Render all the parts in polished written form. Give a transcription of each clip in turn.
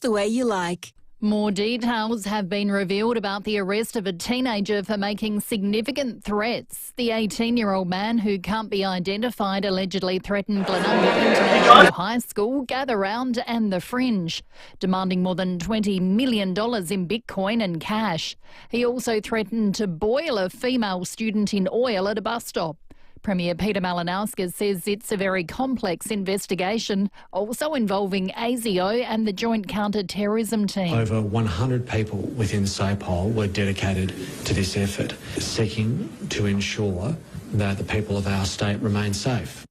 the way you like. More details have been revealed about the arrest of a teenager for making significant threats. The 18-year-old man who can't be identified allegedly threatened Glenunga International High School, Gather Round and The Fringe, demanding more than $20 million in Bitcoin and cash. He also threatened to boil a female student in oil at a bus stop. Premier Peter Malinauskas says it's a very complex investigation, also involving ASIO and the Joint Counter-Terrorism Team. Over 100 people within SAPOL were dedicated to this effort, seeking to ensure that the people of our state remain safe.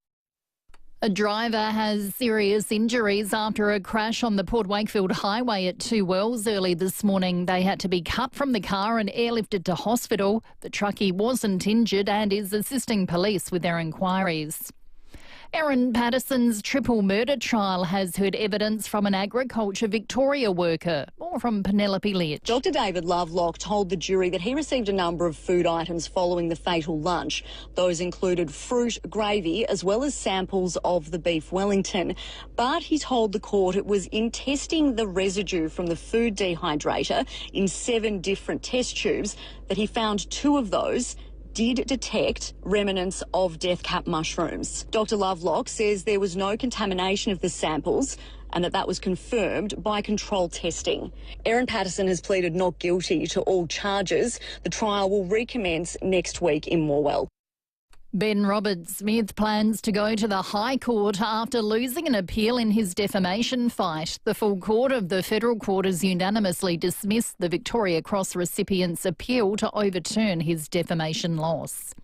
A driver has serious injuries after a crash on the Port Wakefield Highway at Two Wells early this morning. They had to be cut from the car and airlifted to hospital. The truckie wasn't injured and is assisting police with their inquiries. Erin Patterson's triple murder trial has heard evidence from an Agriculture Victoria worker. More from Penelope Leach. Dr David Lovelock told the jury that he received a number of food items following the fatal lunch. Those included fruit, gravy, as well as samples of the beef Wellington. But he told the court it was in testing the residue from the food dehydrator in 7 different test tubes that he found 2 of those did detect remnants of death cap mushrooms. Dr Lovelock says there was no contamination of the samples and that was confirmed by control testing. Erin Patterson has pleaded not guilty to all charges. The trial will recommence next week in Morwell. Ben Roberts-Smith plans to go to the High Court after losing an appeal in his defamation fight. The full court of the federal court has unanimously dismissed the Victoria Cross recipient's appeal to overturn his defamation loss.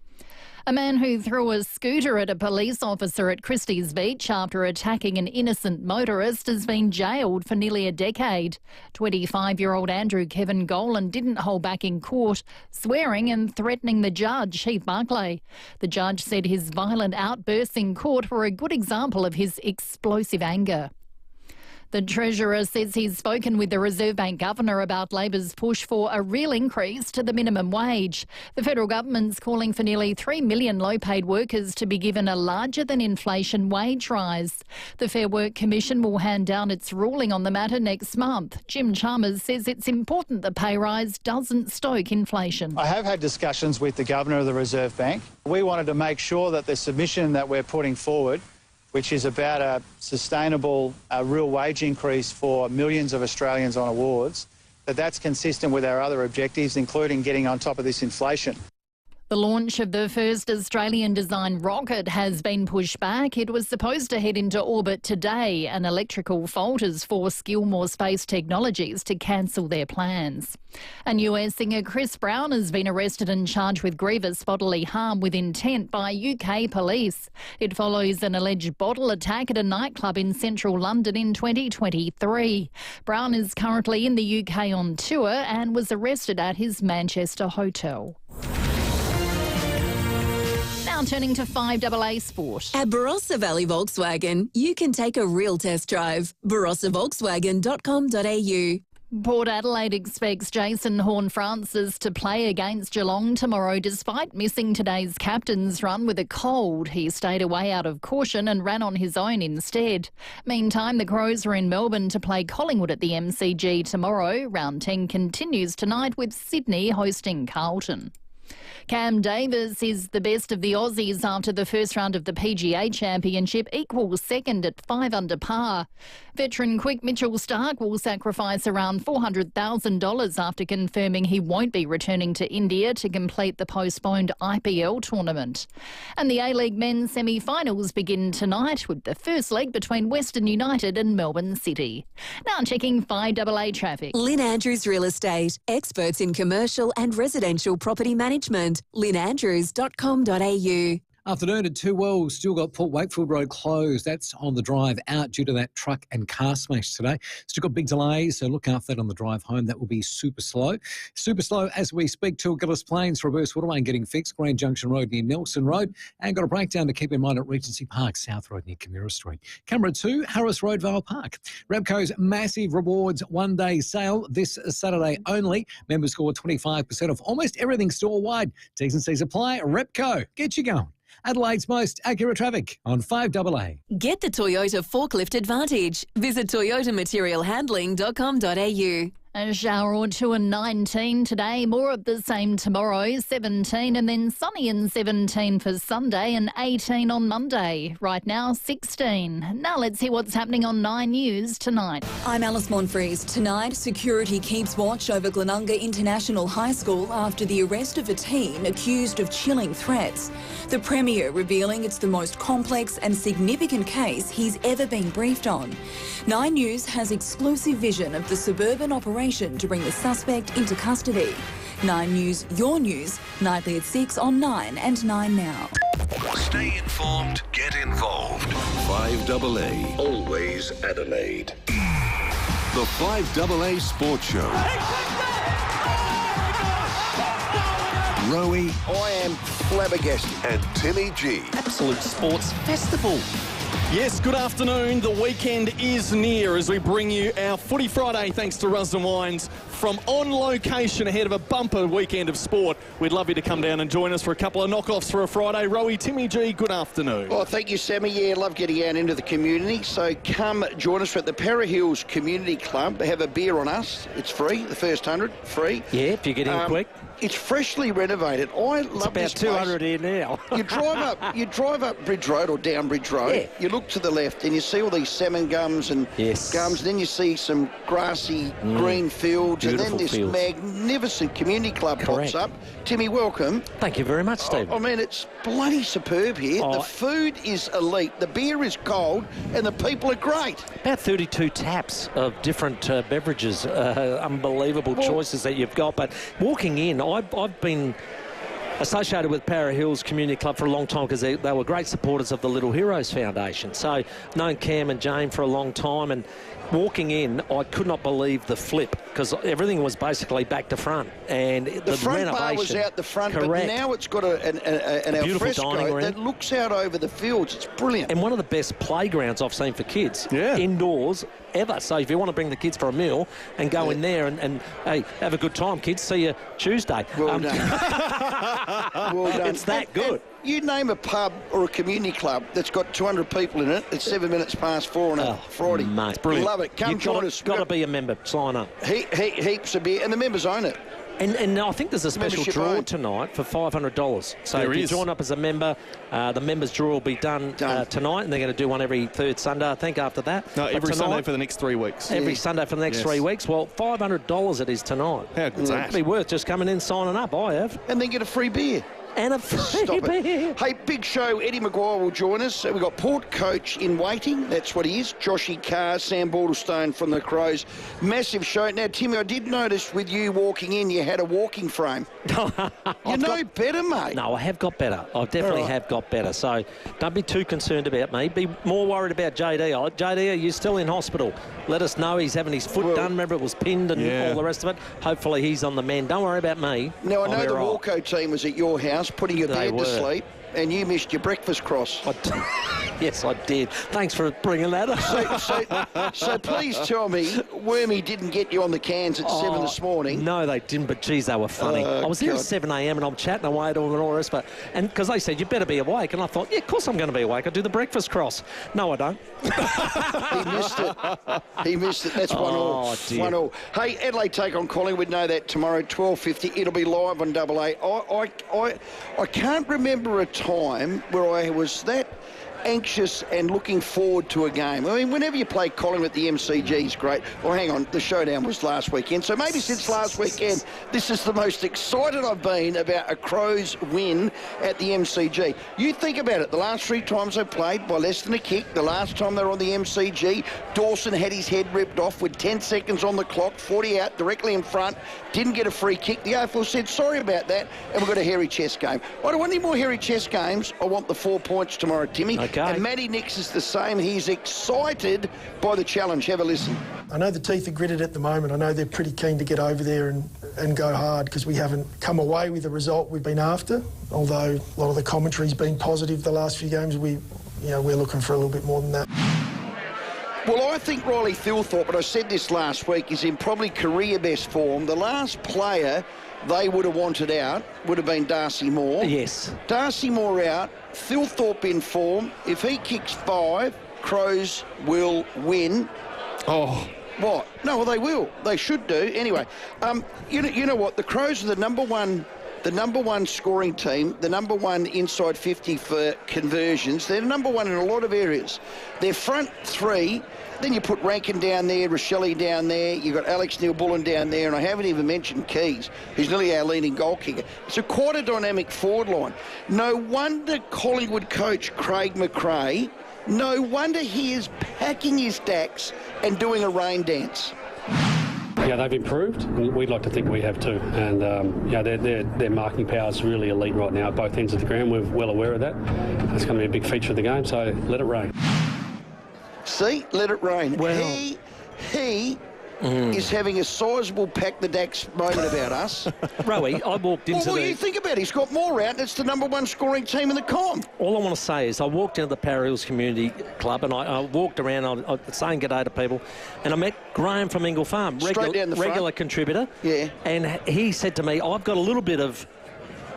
A man who threw a scooter at a police officer at Christie's Beach after attacking an innocent motorist has been jailed for nearly a decade. 25-year-old Andrew Kevin Golan didn't hold back in court, swearing and threatening the judge, Heath Barclay. The judge said his violent outbursts in court were a good example of his explosive anger. The Treasurer says he's spoken with the Reserve Bank Governor about Labor's push for a real increase to the minimum wage. The federal government's calling for nearly 3 million low-paid workers to be given a larger-than-inflation wage rise. The Fair Work Commission will hand down its ruling on the matter next month. Jim Chalmers says it's important the pay rise doesn't stoke inflation. I have had discussions with the Governor of the Reserve Bank. We wanted to make sure that the submission that we're putting forward, which is about a sustainable real wage increase for millions of Australians on awards, that's consistent with our other objectives, including getting on top of this inflation. The launch of the first Australian-designed rocket has been pushed back. It was supposed to head into orbit today. An electrical fault has forced Gilmore Space Technologies to cancel their plans. And US singer Chris Brown has been arrested and charged with grievous bodily harm with intent by UK police. It follows an alleged bottle attack at a nightclub in central London in 2023. Brown is currently in the UK on tour and was arrested at his Manchester hotel. Now turning to FIVEAA Sport. At Barossa Valley Volkswagen, you can take a real test drive. barossavolkswagen.com.au. Port Adelaide expects Jason Horne-Francis to play against Geelong tomorrow despite missing today's captain's run with a cold. He stayed away out of caution and ran on his own instead. Meantime, the Crows are in Melbourne to play Collingwood at the MCG tomorrow. Round 10 continues tonight with Sydney hosting Carlton. Cam Davis is the best of the Aussies after the first round of the PGA Championship, equals second at 5 under par. Veteran quick Mitchell Starc will sacrifice around $400,000 after confirming he won't be returning to India to complete the postponed IPL tournament. And the A-League men's semi-finals begin tonight with the first leg between Western United and Melbourne City. Now checking FIVEAA traffic. Lynn Andrews Real Estate, experts in commercial and residential property management. lynnandrews.com.au. Afternoon at Two Wells, still got Port Wakefield Road closed. That's on the drive out due to that truck and car smash today. Still got big delays, so look out for that on the drive home. That will be super slow. Super slow as we speak to Gillis Plains, reverse waterway getting fixed, Grand Junction Road near Nelson Road, and got a breakdown to keep in mind at Regency Park, South Road near Camira Street. Camera 2, Harris Road, Vale Park. Repco's massive rewards one-day sale this Saturday only. Members score 25% off almost everything store-wide. T's and C's apply. Repco, get you going. Adelaide's most accurate traffic on 5AA. Get the Toyota Forklift Advantage. Visit toyotamaterialhandling.com.au. A shower or two and 19 today, more of the same tomorrow, 17, and then sunny and 17 for Sunday and 18 on Monday. Right now, 16. Now let's see what's happening on 9 News tonight. I'm Alice Monfries. Tonight, security keeps watch over Glenunga International High School after the arrest of a teen accused of chilling threats. The Premier revealing it's the most complex and significant case he's ever been briefed on. 9 News has exclusive vision of the suburban operation to bring the suspect into custody. 9 News, your news, nightly at 6 on 9 and 9 now. Stay informed, get involved. 5AA, always Adelaide. The 5AA Sports Show. Rowey. I am flabbergasted. And Timmy G. Absolute sports festival. Yes, good afternoon. The weekend is near as we bring you our Footy Friday thanks to Rusden Wines from on location ahead of a bumper weekend of sport. We'd love you to come down and join us for a couple of knockoffs for a Friday. Rowey, Timmy G, good afternoon. Oh, thank you, Sammy. Yeah, love getting out into the community. So come join us at the Para Hills Community Club. Have a beer on us. It's free. The first 100, free. Yeah, if you get in quick. It's freshly renovated. I love this place. About 200 here now. You drive up Bridge Road or down Bridge Road. Yeah. You look to the left and you see all these salmon gums and gums. And then you see some grassy green fields. Beautiful and then this fields. magnificent community club pops up. Timmy, welcome. Thank you very much, Steve. I mean, it's bloody superb here. The food is elite. The beer is cold and the people are great. About 32 taps of different beverages. Unbelievable choices that you've got. But walking in, I've been associated with Para Hills Community Club for a long time because they were great supporters of the Little Heroes Foundation. So known Cam and Jane for a long time, and walking in, I could not believe the flip because everything was basically back to front. And the front renovation, bar was out the front, correct. But now it's got an alfresco that looks out over the fields. It's brilliant. And one of the best playgrounds I've seen for kids, indoors, ever. So if you want to bring the kids for a meal and go in there and hey, have a good time, kids, see you Tuesday. Well done. Well done. It's that good. And you name a pub or a community club that's got 200 people in it, it's 7 minutes past 4 on a Friday. Mate, it's brilliant. Love it. Come join us. Got to be a member. Sign up. Heaps of beer, and the members own it. And I think there's a special draw tonight for $500. So if you join up as a member, the members' draw will be done. Tonight, and they're going to do one every third Sunday, I think, after that. No, every Sunday for the next 3 weeks. Every Sunday for the next 3 weeks. Well, $500 it is tonight. How good's that? It'd be worth just coming in, signing up. I have. And then get a free beer. And a free beer. Hey, big show. Eddie Maguire will join us. We've got Port Coach in waiting. That's what he is. Joshy Carr, Sam Baldwin from the Crows. Massive show. Now, Timmy, I did notice with you walking in, you had a walking frame. You know better, mate. No, I have got better. I definitely have got better. So don't be too concerned about me. Be more worried about JD. JD, are you still in hospital? Let us know. He's having his foot done. Remember, it was pinned and all the rest of it. Hopefully, he's on the mend. Don't worry about me. Now, I know the Walco team was at your house putting your bed to sleep, and you missed your breakfast cross. Yes, I did. Thanks for bringing that up. So please tell me Wormy didn't get you on the cans at 7 this morning. No, they didn't, but geez, they were funny. I was here at 7 a.m. and I'm chatting away to them and all the rest, and because they said, you better be awake, and I thought, yeah, of course I'm going to be awake. I do the breakfast cross. No, I don't. He missed it. That's 1-all. Dear. 1-all. Hey, Adelaide take on Collingwood. Know that tomorrow, 12:50. It'll be live on AA. I can't remember a time where I was that anxious and looking forward to a game. I mean, whenever you play Collingwood at the MCG is great. Well, hang on, the showdown was last weekend. So maybe since last weekend, this is the most excited I've been about a Crows win at the MCG. You think about it, the last 3 times they played by less than a kick, the last time they were on the MCG, Dawson had his head ripped off with 10 seconds on the clock, 40 out, directly in front, didn't get a free kick. The AFL said, sorry about that, and we've got a hairy chest game. I don't want any more hairy chest games. I want the 4 points tomorrow, Timmy. Okay. And Matty Nix is the same. He's excited by the challenge. Have a listen. I know the teeth are gritted at the moment. I know they're pretty keen to get over there and go hard because we haven't come away with the result we've been after. Although a lot of the commentary's been positive the last few games, we're looking for a little bit more than that. Well, I think Riley Thilthorpe, but I said this last week, is in probably career best form. The last player they would have wanted out would have been Darcy Moore. Yes. Darcy Moore out, Thilthorpe in form. If he kicks 5, Crows will win. Oh. What? No, well, they will. They should do. Anyway, you know what? The Crows are the number one scoring team, the number one inside 50 for conversions. They're number one in a lot of areas. Their front 3, then you put Rankin down there, Rochelle down there, you've got Alex Neil-Bullen down there, and I haven't even mentioned Keys, who's nearly our leading goal kicker. It's quite a dynamic forward line. No wonder Collingwood coach Craig McRae, no wonder he is packing his dacks and doing a rain dance. Yeah, they've improved. We'd like to think we have too. And their marking power is really elite right now at both ends of the ground. We're well aware of that. It's going to be a big feature of the game, so let it rain. See, let it rain. Well, he is having a sizable pack the decks moment about us. Rowey, I walked into what do you think about it? He's got more out, and it's the number one scoring team in the comp. All I want to say is I walked into the Para Hills Community Club and I walked around, I was saying g'day to people, and I met Graham from Ingle Farm, regular contributor. Yeah. And he said to me, I've got a little bit of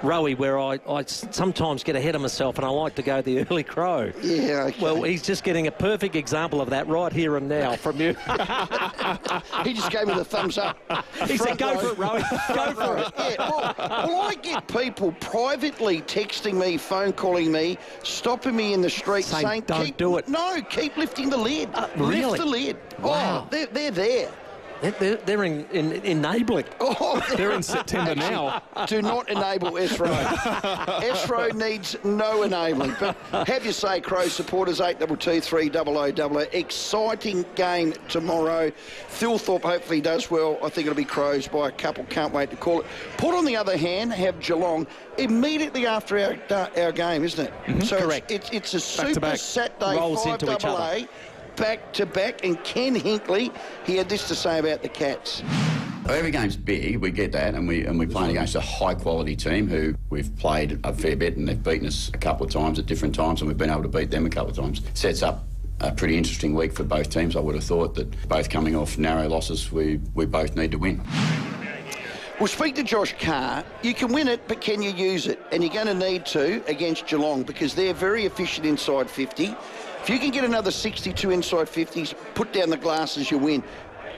Rowey where I sometimes get ahead of myself and I like to go the early crow. Yeah, okay. Well, he's just getting a perfect example of that right here and now from you. He just gave me the thumbs up. He said, go for it, Rowey. Go for it. Yeah, well, I get people privately texting me, phone calling me, stopping me in the street saying, don't do it. No, keep lifting the lid. Really? Lift the lid. Wow. Oh, they're there. They're enabling. Oh, they're in September now. Do not enable S-Row. S-Row needs no enabling. But have you say, Crow supporters, 822 300 exciting game tomorrow. Thilthorpe hopefully does well. I think it'll be Crows by a couple. Can't wait to call it. Port, on the other hand, have Geelong immediately after our game, isn't it? Mm-hmm. So correct. It's a super Saturday, rolls into each other. Back to back, and Ken Hinkley, he had this to say about the Cats. Every game's big, we get that, and we're playing against a high-quality team who we've played a fair bit, and they've beaten us a couple of times at different times, and we've been able to beat them a couple of times. Sets up a pretty interesting week for both teams. I would have thought that both coming off narrow losses, we both need to win. We'll speak to Josh Carr. You can win it, but can you use it? And you're going to need to against Geelong because they're very efficient inside 50. If you can get another 62 inside 50s, put down the glasses, you win.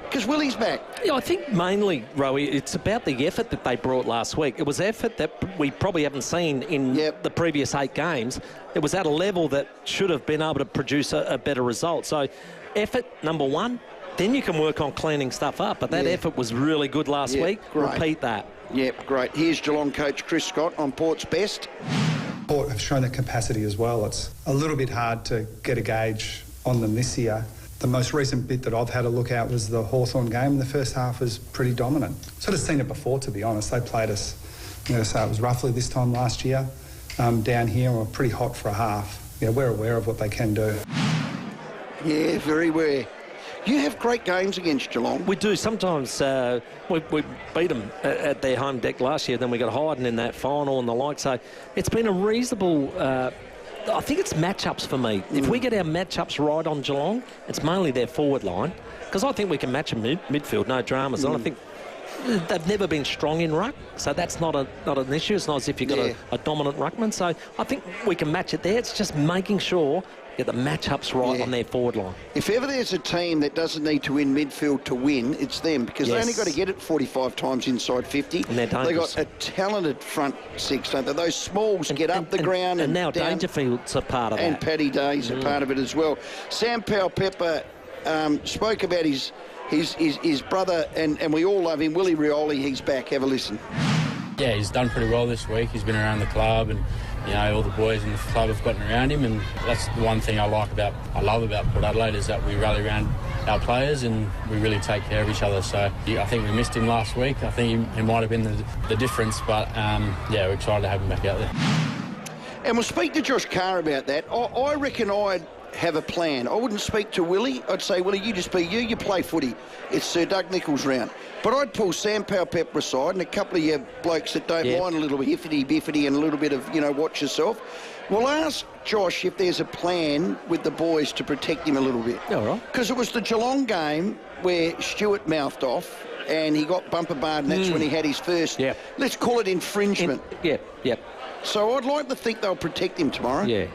Because Willie's back. Yeah, I think mainly, Rowey, it's about the effort that they brought last week. It was effort that we probably haven't seen in the previous 8 games. It was at a level that should have been able to produce a better result. So effort, number one. Then you can work on cleaning stuff up. But that effort was really good last week. Great. Repeat that. Yep, great. Here's Geelong coach Chris Scott on Port's best. Port have shown that capacity as well. It's a little bit hard to get a gauge on them this year. The most recent bit that I've had a look at was the Hawthorn game. The first half was pretty dominant. Sort of seen it before, to be honest. They played us, I'm going to say it was roughly this time last year, down here, and were pretty hot for a half. Yeah, we're aware of what they can do. Yeah, very aware. You have great games against Geelong. We do. Sometimes we beat them at their home deck last year. Then we got Hayden in that final and the like. So it's been a reasonable... I think it's matchups for me. If we get our matchups right on Geelong, it's mainly their forward line. Because I think we can match them midfield, no dramas. And I think they've never been strong in ruck. So that's not an issue. It's not as if you've got a dominant ruckman. So I think we can match it there. It's just making sure... get the matchups right on their forward line. If ever there's a team that doesn't need to win midfield to win, it's them because they only got to get it 45 times inside 50. And they're dangerous. They got a talented front 6, don't they? Those smalls get up the ground. And now down, Dangerfield's a part of that. And Paddy Day's a part of it as well. Sam Powell-Pepper spoke about his brother, and we all love him, Willie Rioli. He's back. Have a listen. Yeah, he's done pretty well this week. He's been around the club and, you know, all the boys in the club have gotten around him, and that's the one thing I love about Port Adelaide is that we rally around our players and we really take care of each other. So I think we missed him last week. I think he might have been the difference, but yeah, we're excited to have him back out there. And we'll speak to Josh Carr about that. I reckon I'd have a plan. I wouldn't speak to Willie. I'd say, Willie, you just be you. You play footy. It's Sir Doug Nicholls' round. But I'd pull Sam Powell-Pepper aside and a couple of your blokes that don't mind a little bit hiffity-biffity and a little bit of, you know, watch yourself. We'll ask Josh if there's a plan with the boys to protect him a little bit. All right. Because it was the Geelong game where Stewart mouthed off and he got bumper barred, and that's when he had his first, let's call it infringement. Yep. So I'd like to think they'll protect him tomorrow. Yeah,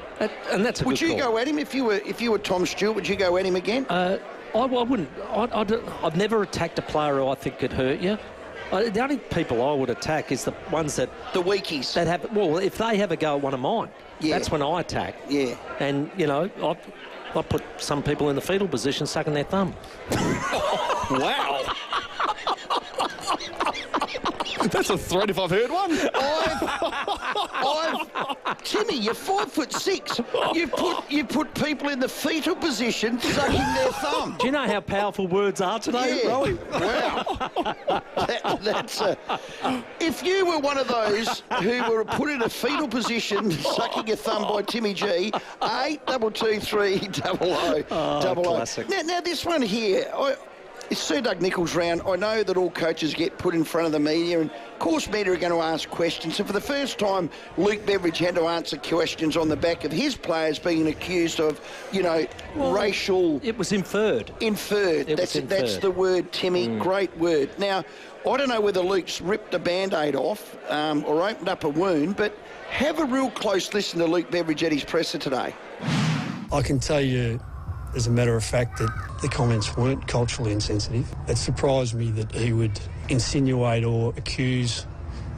and that's a Would good you call. go at him if you were Tom Stewart? Would you go at him again? I wouldn't. I've never attacked a player who I think could hurt you. The only people I would attack is the ones that... The weakies. That have... Well, if they have a go at one of mine, that's when I attack. Yeah. And, you know, I put some people in the fetal position sucking their thumb. Wow. That's a threat if I've heard one. Timmy, you're 5'6". You put people in the fetal position sucking their thumb. Do you know how powerful words are today, Rowey? Wow. That's if you were one of those who were put in a fetal position sucking a thumb by Timmy G, 8223 00. Classic. Now this one here, it's Sir Doug Nicholls' round. I know that all coaches get put in front of the media, and of course media are going to ask questions. And for the first time, Luke Beveridge had to answer questions on the back of his players being accused of, racial... It was inferred. That's the word, Timmy. Great word. Now, I don't know whether Luke's ripped a Band-Aid off or opened up a wound, but have a real close listen to Luke Beveridge at his presser today. I can tell you, as a matter of fact, that the comments weren't culturally insensitive. It surprised me that he would insinuate or accuse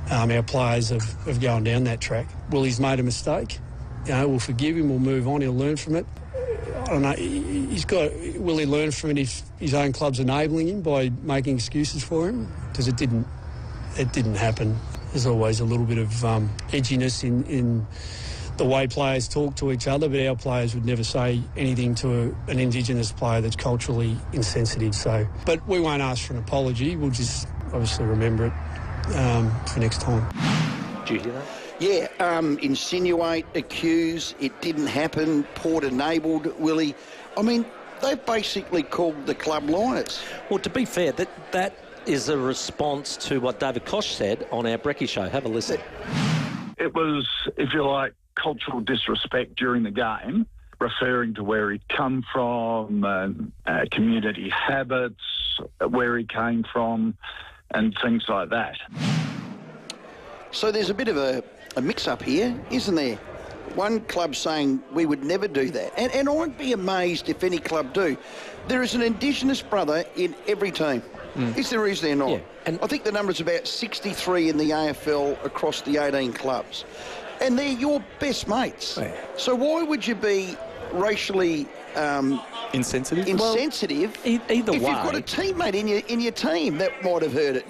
our players of going down that track. Well, he's made a mistake. We'll forgive him, we'll move on, he'll learn from it. I don't know, will he learn from it if his own club's enabling him by making excuses for him? Because it didn't happen. There's always a little bit of edginess in the way players talk to each other, but our players would never say anything to an Indigenous player that's culturally insensitive. But we won't ask for an apology. We'll just obviously remember it for next time. Did you hear that? Yeah, insinuate, accuse, it didn't happen, Port enabled, Willie. I mean, they've basically called the club liars. Well, to be fair, that is a response to what David Koch said on our Brekkie show. Have a listen. It was, if you like, cultural disrespect during the game, referring to where he'd come from, community habits, where he came from, and things like that. So there's a bit of a mix-up here, isn't there? One club saying we would never do that. And I'd be amazed if any club do. There is an Indigenous brother in every team. Is there or is there not? Yeah. And I think the number is about 63 in the AFL across the 18 clubs. And they're your best mates. Yeah. So why would you be racially insensitive? Insensitive either if way, you've got a teammate in your team that might have heard it.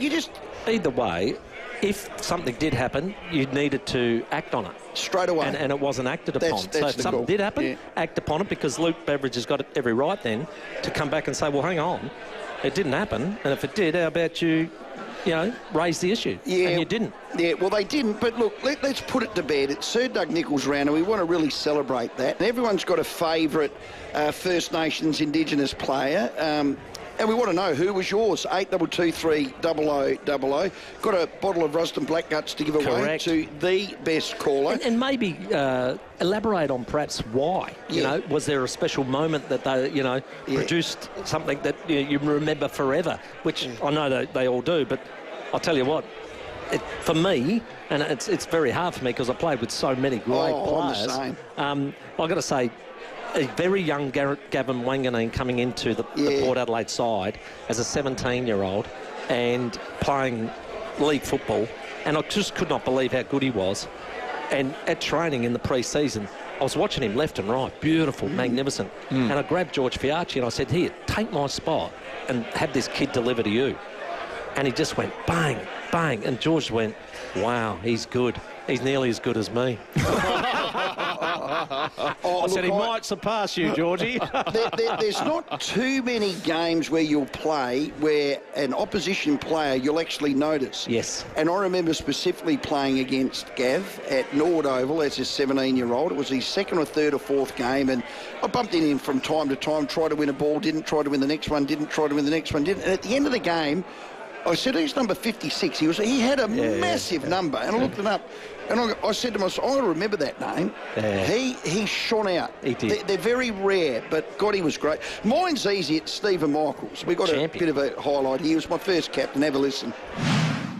Either way, if something did happen, you needed to act on it. Straight away. And it wasn't acted upon. That's so if the something goal. did happen, act upon it, because Luke Beveridge has got every right then to come back and say, well, hang on, it didn't happen. And if it did, how about you raise the issue? Yeah. And you didn't. Yeah, well, they didn't. But look, let's put it to bed. It's Sir Doug Nicholls' round, and we want to really celebrate that. And everyone's got a favourite First Nations Indigenous player. And we want to know, who was yours? 8223 0000. Got a bottle of Rusden Black Guts to give away to the best caller. And maybe elaborate on perhaps why. Was there a special moment that they, produced something that you remember forever, which I know that they all do, but I'll tell you what, for me, and it's very hard for me because I played with so many great players. I'm the same. I've got to say, a very young Gavin Wanganeen coming into the Port Adelaide side as a 17-year-old and playing league football, and I just could not believe how good he was. And at training in the pre-season, I was watching him left and right, beautiful, magnificent. And I grabbed George Fiarchi and I said, here, take my spot and have this kid deliver to you. And he just went bang, bang, and George went, wow, he's good. He's nearly as good as me. I said, he might surpass you, Georgie. There's not too many games where you'll play where an opposition player you'll actually notice. Yes. And I remember specifically playing against Gav at Norwood Oval as a 17-year-old. It was his second or third or fourth game, and I bumped into him from time to time, tried to win a ball, didn't, try to win the next one, didn't, try to win the next one, didn't. And at the end of the game, I said, who's number 56? He had a massive number, and I looked it up, and I said to myself, I remember that name. Yeah. He shone out. He did. They're very rare, but God, he was great. Mine's easy. It's Stephen Michaels. We got a bit of a highlight. He was my first captain. Have a listen.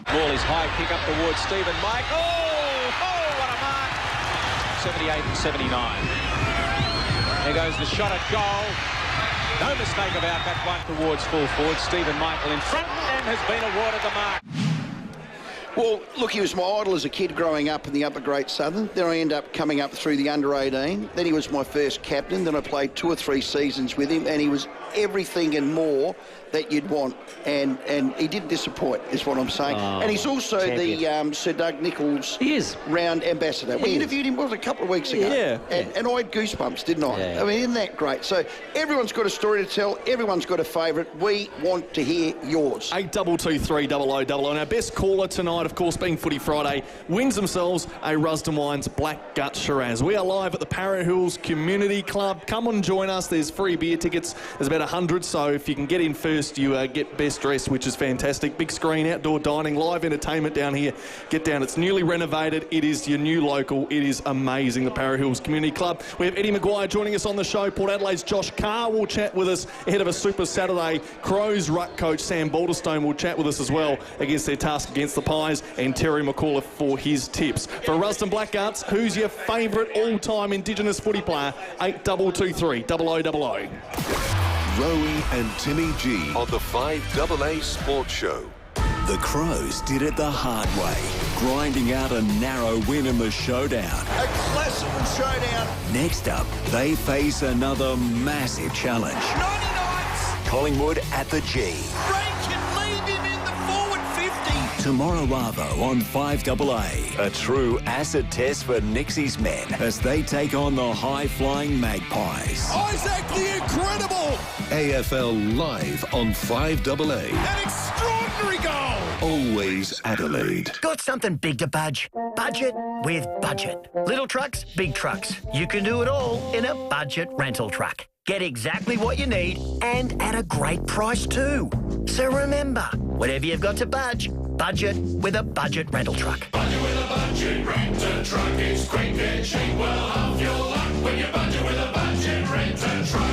Ball is high, kick up towards Stephen Michaels. Oh, what a mark! 78 and 79. There goes the shot at goal. No mistake about that one towards full forward. Stephen Michael in front and has been awarded the mark. Well, look, he was my idol as a kid growing up in the Upper Great Southern. Then I ended up coming up through the under-18. Then he was my first captain. Then I played 2 or 3 seasons with him, and he was everything and more that you'd want. And he didn't disappoint, is what I'm saying. Oh, and he's also the Sir Doug Nicholls round ambassador. We interviewed him, a couple of weeks ago? Yeah. And I had goosebumps, didn't I? Yeah. I mean, isn't that great? So everyone's got a story to tell. Everyone's got a favourite. We want to hear yours. 8223 0000. Our best caller tonight, of course, being Footy Friday, wins themselves a Rusden Wines Black Gut Shiraz. We are live at the Para Hills Community Club. Come and join us. There's free beer tickets. There's about 100, so if you can get in first, you get best dressed, which is fantastic. Big screen, outdoor dining, live entertainment down here. Get down. It's newly renovated. It is your new local. It is amazing, the Para Hills Community Club. We have Eddie Maguire joining us on the show. Port Adelaide's Josh Carr will chat with us ahead of a Super Saturday. Crows ruck coach Sam Balderstone will chat with us as well against their task against the Pies, and Terry McCullough for his tips. For Rusden Blackguards, who's your favourite all-time Indigenous footy player? 8223 0000. Rowey and Timmy G on the 5AA Sports Show. The Crows did it the hard way, grinding out a narrow win in the showdown. A classical showdown. Next up, they face another massive challenge. 99s. Collingwood at the G. Ray can leave him in the forward 50. Tomorrow Arvo on 5AA. A true acid test for Nixie's men as they take on the high-flying Magpies. Isaac the Incredible. AFL live on 5AA. An extraordinary goal. Always Adelaide. Got something big to budge? Budget with Budget. Little trucks, big trucks. You can do it all in a budget rental truck. Get exactly what you need and at a great price too. So remember, whatever you've got to budget with a budget rental truck. Budget with a budget rental truck. It's quick and cheap. Well, half your luck when you budget with a budget rental truck.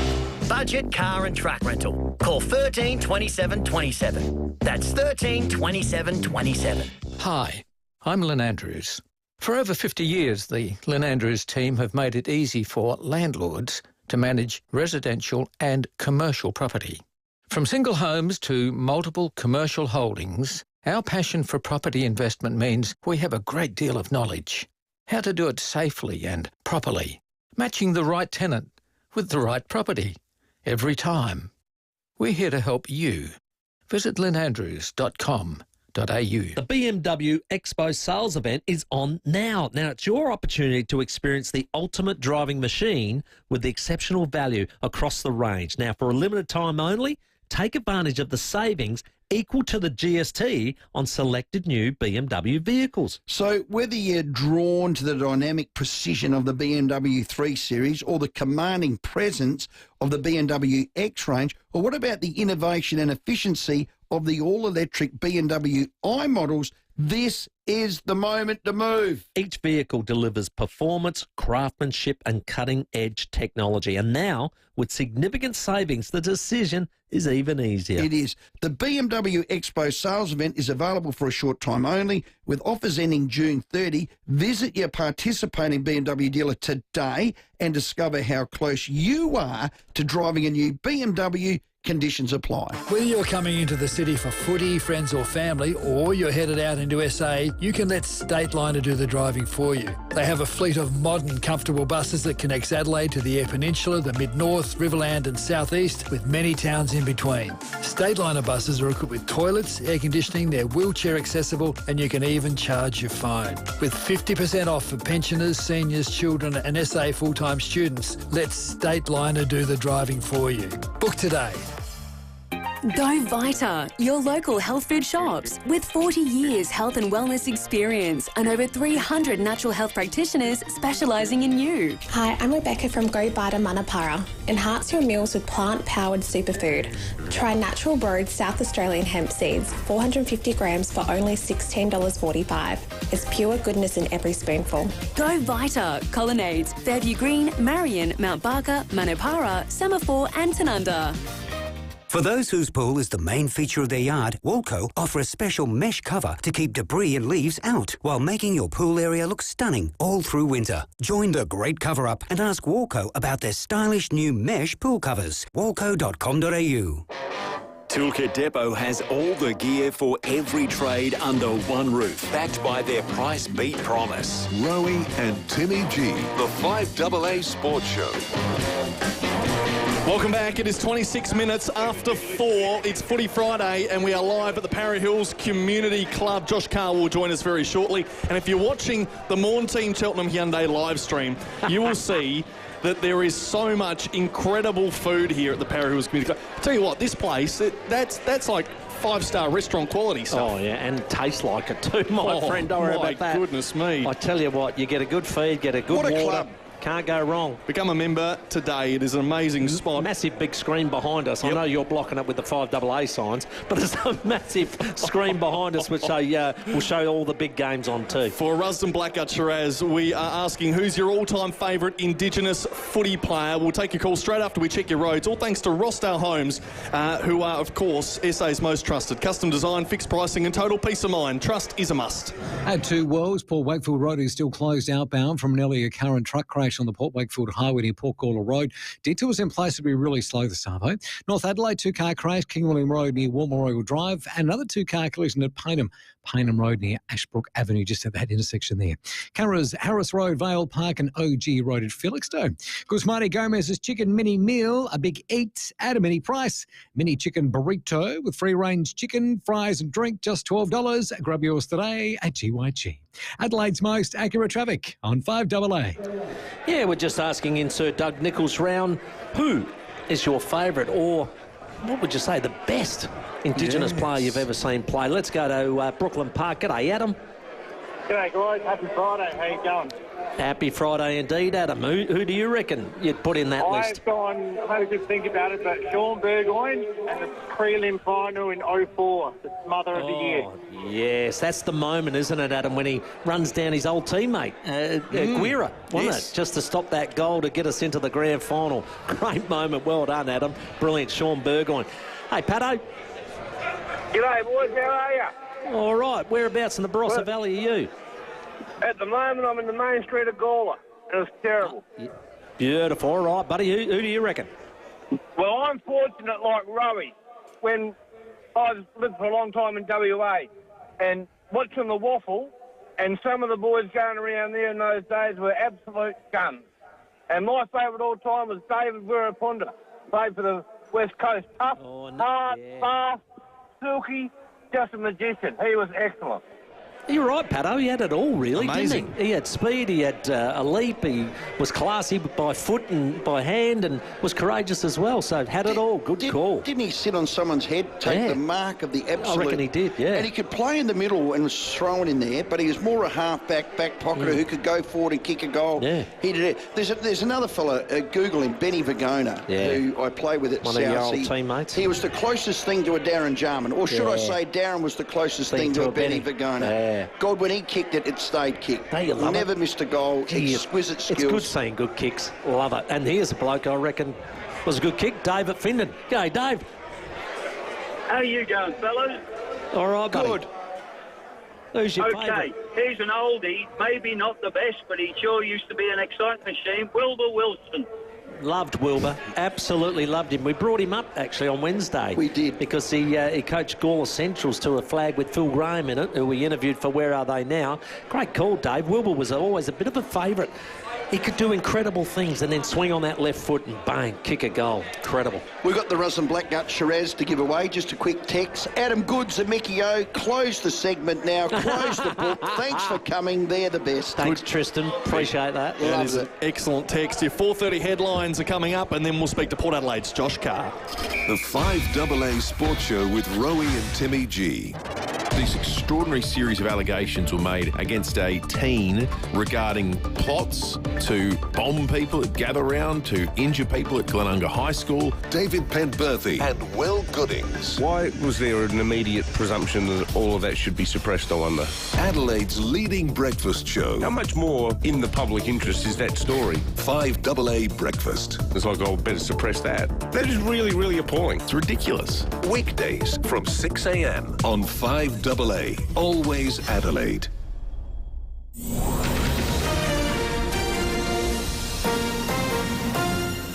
Budget car and truck rental. Call 13 27 27. That's 13 27 27. Hi, I'm Lynn Andrews. For over 50 years, the Lynn Andrews team have made it easy for landlords to manage residential and commercial property. From single homes to multiple commercial holdings, our passion for property investment means we have a great deal of knowledge. How to do it safely and properly, matching the right tenant with the right property every time. We're here to help you. Visit lynnandrews.com.au. The BMW Expo sales event is on now. Now, it's your opportunity to experience the ultimate driving machine with the exceptional value across the range. Now, for a limited time only, take advantage of the savings equal to the GST on selected new BMW vehicles. So whether you're drawn to the dynamic precision of the BMW 3 Series or the commanding presence of the BMW X range, or what about the innovation and efficiency of the all-electric BMW i models, this is the moment to move. Each vehicle delivers performance, craftsmanship and cutting-edge technology. And now, with significant savings, the decision is even easier. It is. The BMW Expo sales event is available for a short time only, with offers ending June 30. Visit your participating BMW dealer today and discover how close you are to driving a new BMW. Conditions apply. Whether you're coming into the city for footy, friends or family, or you're headed out into SA, you can let Stateliner do the driving for you. They have a fleet of modern, comfortable buses that connects Adelaide to the Eyre Peninsula, the Mid-North, Riverland and South East, with many towns in between. Stateliner buses are equipped with toilets, air conditioning, they're wheelchair accessible, and you can even charge your phone. With 50% off for pensioners, seniors, children and SA full-time students, let Stateliner do the driving for you. Book today. Go Vita, your local health food shops. With 40 years health and wellness experience and over 300 natural health practitioners specialising in you. Hi, I'm Rebecca from Go Vita Manapara. Enhance your meals with plant-powered superfood. Try natural brewed South Australian hemp seeds, 450 grams for only $16.45. It's pure goodness in every spoonful. Go Vita, Colonnades, Fairview Green, Marion, Mount Barker, Manapara, Semaphore and Tanunda. For those whose pool is the main feature of their yard, Walco offer a special mesh cover to keep debris and leaves out while making your pool area look stunning all through winter. Join the great cover-up and ask Walco about their stylish new mesh pool covers. walco.com.au. Toolkit Depot has all the gear for every trade under one roof, backed by their price beat promise. Rowey and Timmy G, the 5AA Sports Show. Welcome back. It is 26 minutes after 4. It's Footy Friday and we are live at the Para Hills Community Club. Josh Carr will join us very shortly. And if you're watching the Mornteen Cheltenham Hyundai live stream, you will see that there is so much incredible food here at the Para Hills Community Club. I tell you what, this place, that's like 5-star restaurant quality stuff. Oh, yeah, and tastes like it too, my friend. Don't worry about that. My goodness me. I tell you what, you get a good feed, get a good water. Club. Can't go wrong. Become a member today. It is an amazing spot. Massive big screen behind us. Yep. I know you're blocking it with the 5AA signs, but there's a massive screen behind us which will show all the big games on too. For Rusden Blackgut Shiraz, we are asking who's your all-time favourite Indigenous footy player. We'll take your call straight after we check your roads. All thanks to Rossdale Homes, who are, of course, SA's most trusted. Custom design, fixed pricing and total peace of mind. Trust is a must. At 2 Wells, Port Wakefield Road is still closed outbound from an earlier current truck crash on the Port Wakefield Highway near Port Gawler Road. Detours in place to be really slow this arvo. North Adelaide, 2-car crash, King William Road near Walmer Drive, and another 2-car collision at Paynham Road near Ashbrook Avenue, just at that intersection there. Carras, Harris Road, Vale Park and OG Road at Felixstowe. Guzmani Gomez's Chicken Mini Meal, a big 8 at a mini price. Mini chicken burrito with free-range chicken, fries and drink, just $12. Grab yours today at GYG. Adelaide's most accurate traffic on 5AA. Yeah, we're just asking insert Doug Nichols round, who is your favourite or what would you say the best Indigenous player you've ever seen play? Let's go to Brooklyn Park. G'day, Adam. G'day, guys. Happy Friday. How you going? Happy Friday indeed, Adam. Who do you reckon you'd put in that list? I've had a good think about it, but Sean Burgoyne and the prelim final in 04, the mother of the year. Yes, that's the moment, isn't it, Adam, when he runs down his old teammate, Guira, wasn't it? Just to stop that goal to get us into the grand final. Great moment. Well done, Adam. Brilliant, Sean Burgoyne. Hey, Pato. G'day, boys. How are you? All right. Whereabouts in the Barossa Valley are you? At the moment, I'm in the main street of Gawler. It was terrible. Beautiful. All right, buddy. Who do you reckon? Well, I'm fortunate like Rowey. When I've lived for a long time in WA and watching the waffle and some of the boys going around there in those days were absolute guns. And my favourite all time was David Wirapunda. Played for the West Coast. Tough, hard, fast, silky, just a magician. He was excellent. You're right, Pato. He had it all, really, Amazing. didn't he? He had speed, he had a leap, he was classy by foot and by hand and was courageous as well, so had it all. Good call. Didn't he sit on someone's head, take the mark of the absolute... I reckon he did, yeah. And he could play in the middle and was thrown in there, but he was more a half-back, back pocketer who could go forward and kick a goal. Yeah. He did it. There's another fella, Google him, Benny Vagona, who I play with at One South. of your old teammates. He was the closest thing to a Darren Jarman, or should I say Darren was the closest thing to a Benny Vagona. Yeah. God, when he kicked it stayed kicked. Don't you love Never it? missed a goal. Exquisite skills. It's good seeing good kicks. Love it. And here's a bloke I reckon was a good kick, Dave at Findon. G'day, Dave. How you going, fellas? All right, buddy. Good. Who's your favourite? He's an oldie, maybe not the best, but he sure used to be an exciting machine. Wilbur Wilson. Loved Wilbur, absolutely loved him. We brought him up actually on Wednesday. We did. Because he coached Gawler Centrals to a flag with Phil Graham in it, who we interviewed for Where Are They Now. Great call, Dave. Wilbur was always a bit of a favourite. He could do incredible things and then swing on that left foot and bang, kick a goal. Incredible. We've got the Rusden Blackgut Shiraz to give away. Just a quick text. Adam Goods and Mickey O, close the segment now. Close the book. Thanks for coming. They're the best. Thanks, Tristan. Appreciate that. That is an excellent text. Your 4:30 headlines are coming up, and then we'll speak to Port Adelaide's Josh Carr. The 5AA Sports Show with Rowey and Timmy G. This extraordinary series of allegations were made against a teen regarding plots to bomb people at Gather Round, to injure people at Glenunga High School. David Penberthy and Will Goodings. Why was there an immediate presumption that all of that should be suppressed, I wonder? Adelaide's leading breakfast show. How much more in the public interest is that story? 5AA Breakfast. It's like, oh, better suppress that. That is really, really appalling. It's ridiculous. Weekdays from 6 a.m. on 5AA. Always Adelaide.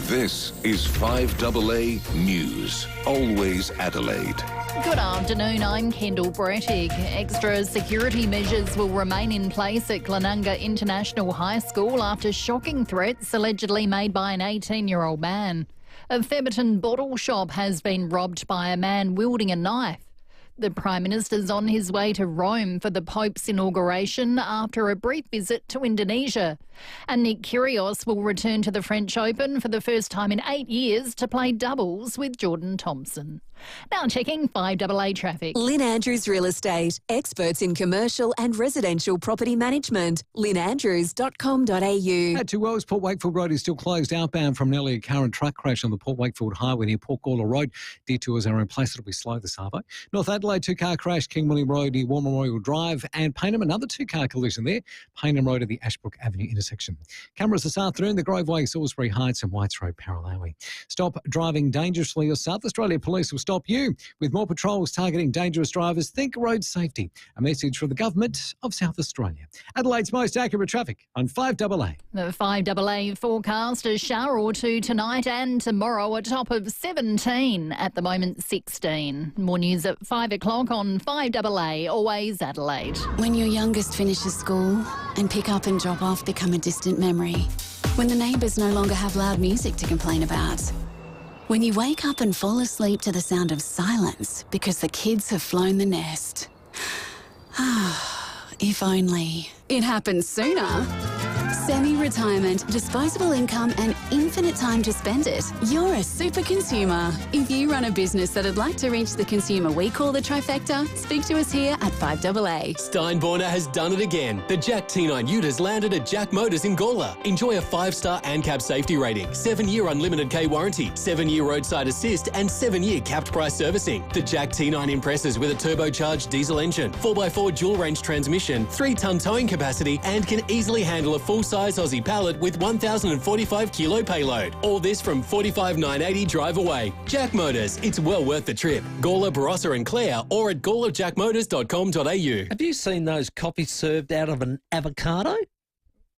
This is 5AA News. Always Adelaide. Good afternoon, I'm Kendall Brettig. Extra security measures will remain in place at Glenunga International High School after shocking threats allegedly made by an 18-year-old man. A Theberton bottle shop has been robbed by a man wielding a knife. The Prime Minister's on his way to Rome for the Pope's inauguration after a brief visit to Indonesia. And Nick Kyrgios will return to the French Open for the first time in 8 years to play doubles with Jordan Thompson. Now checking 5AA traffic. Lynn Andrews Real Estate, experts in commercial and residential property management. lynnandrews.com.au. At 2 Wells, Port Wakefield Road is still closed outbound from nearly a current truck crash on the Port Wakefield Highway near Port Gawler Road. Detours are in place. It'll be slow this Arvo. North Adelaide, 2-car crash, King William Road near War Memorial Drive, and Payneham, another 2-car collision there. Payneham Road at the Ashbrook Avenue intersection. Cameras this afternoon, the Groveway, Salisbury Heights and Whites Road, Parallelway. Stop driving dangerously, or South Australia Police will stop you. With more patrols targeting dangerous drivers, think road safety. A message from the Government of South Australia. Adelaide's most accurate traffic on 5AA. The 5AA forecast, a shower or two tonight and tomorrow, a top of 17, at the moment 16. More news at 5 o'clock on 5AA, always Adelaide. When your youngest finishes school and pick up and drop off become a distant memory. When the neighbours no longer have loud music to complain about. When you wake up and fall asleep to the sound of silence because the kids have flown the nest. If only it happened sooner. Semi-retirement, disposable income and infinite time to spend it. You're a super consumer. If you run a business that'd like to reach the consumer we call the trifecta, speak to us here at 5AA. Steinborner has done it again. The Jack T9 Ute has landed at Jack Motors in Gawler. Enjoy a 5-star ANCAP safety rating, 7-year unlimited K warranty, 7-year roadside assist and 7-year capped price servicing. The Jack T9 impresses with a turbocharged diesel engine, 4x4 dual range transmission, 3-ton towing capacity and can easily handle a full-size Aussie pallet with 1,045 kilo payload. All this from 45,980 drive away. Jack Motors, it's well worth the trip. Gawler, Barossa and Clare or at gawlerjackmotors.com.au. Have you seen those coffees served out of an avocado?